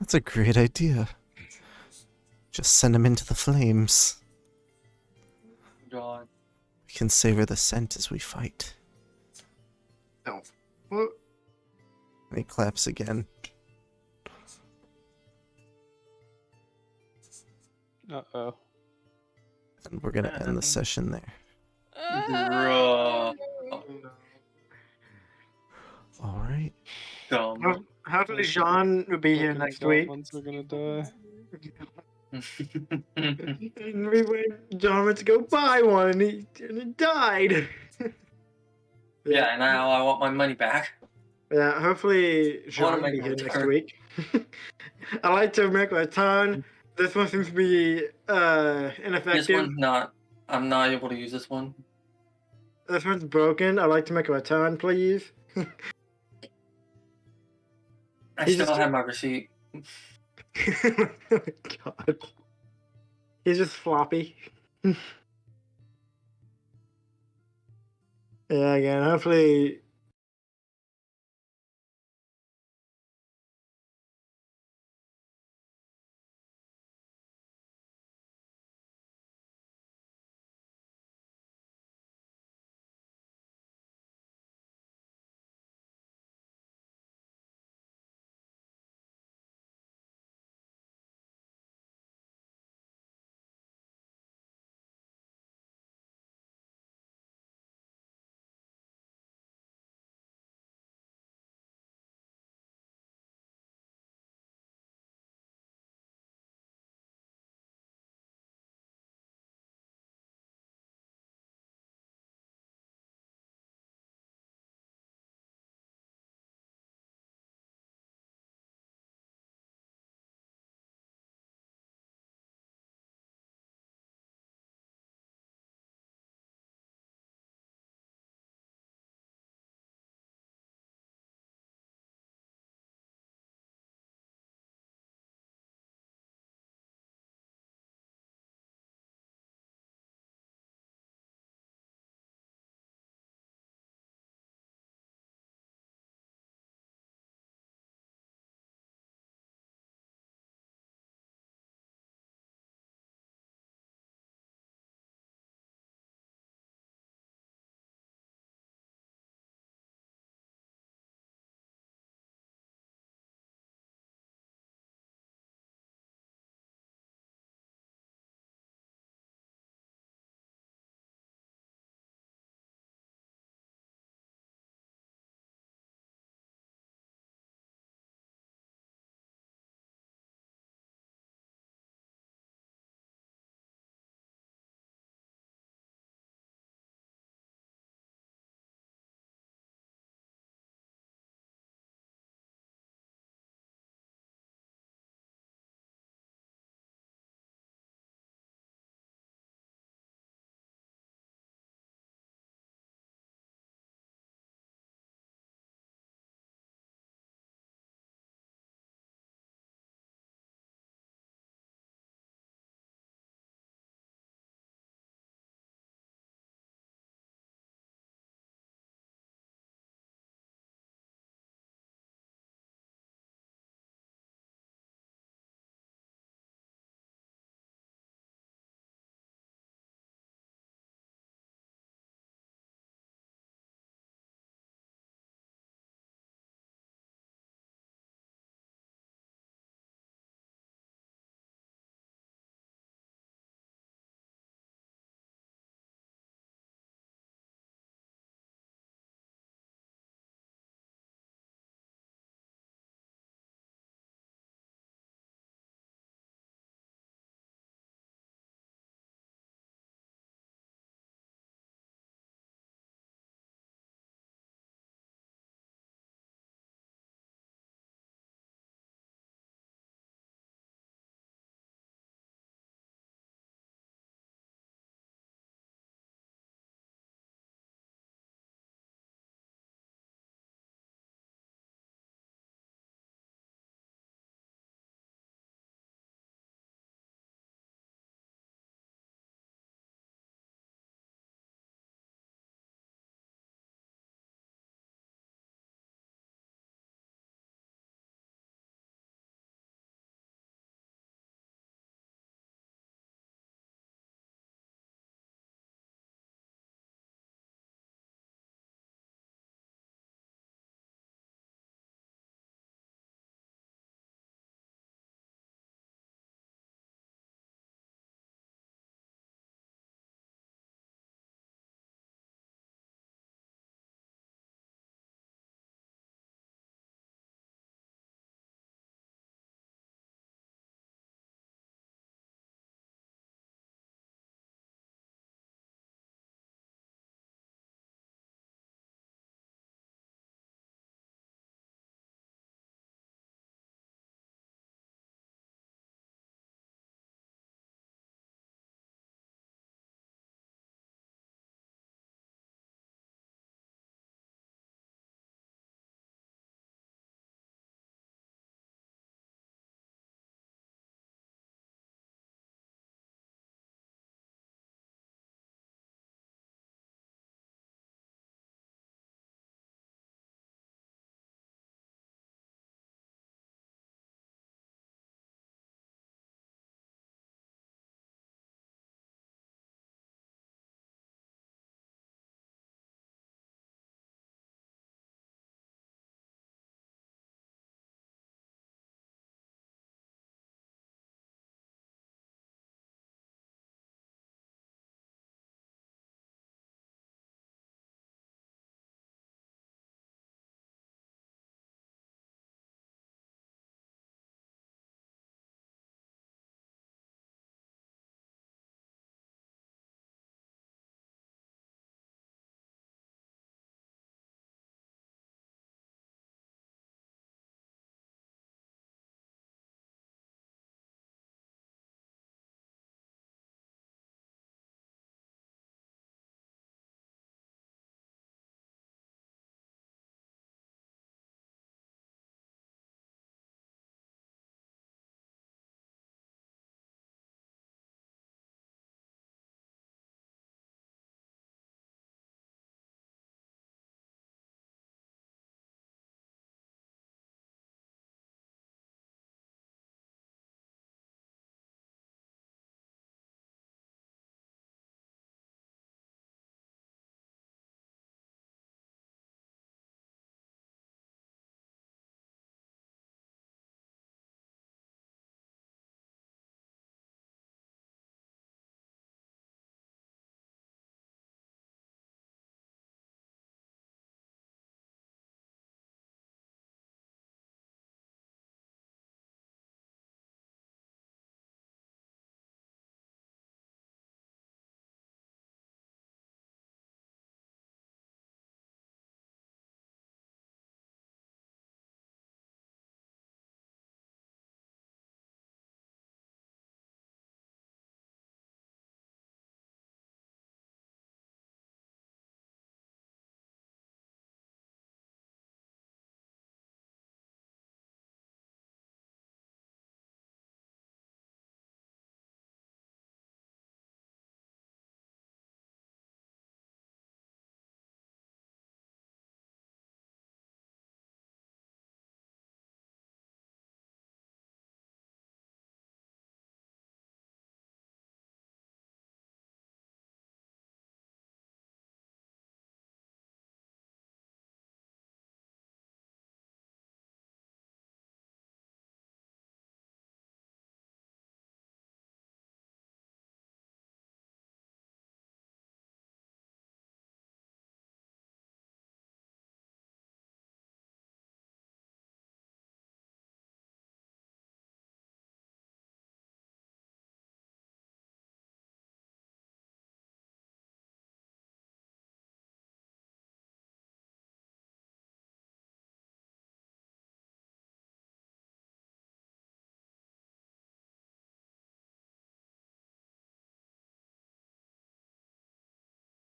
that's a great idea. Just send him into the flames. God. We can savor the scent as we fight. What? And he claps again. Uh-oh. And we're gonna end the session there. Bruh. Alright. Dumb. Hopefully Jean will be here next week. Goblins are gonna die. And we went, John went to go buy one, and he died. Yeah, now I want my money back. Yeah, hopefully Jean will be here next week. I like to make a ton. This one seems to be ineffective. This one's not. I'm not able to use this one. This one's broken. I like to make a ton, please. I He still just- have my receipt. Oh my god. He's just floppy. Yeah, again, hopefully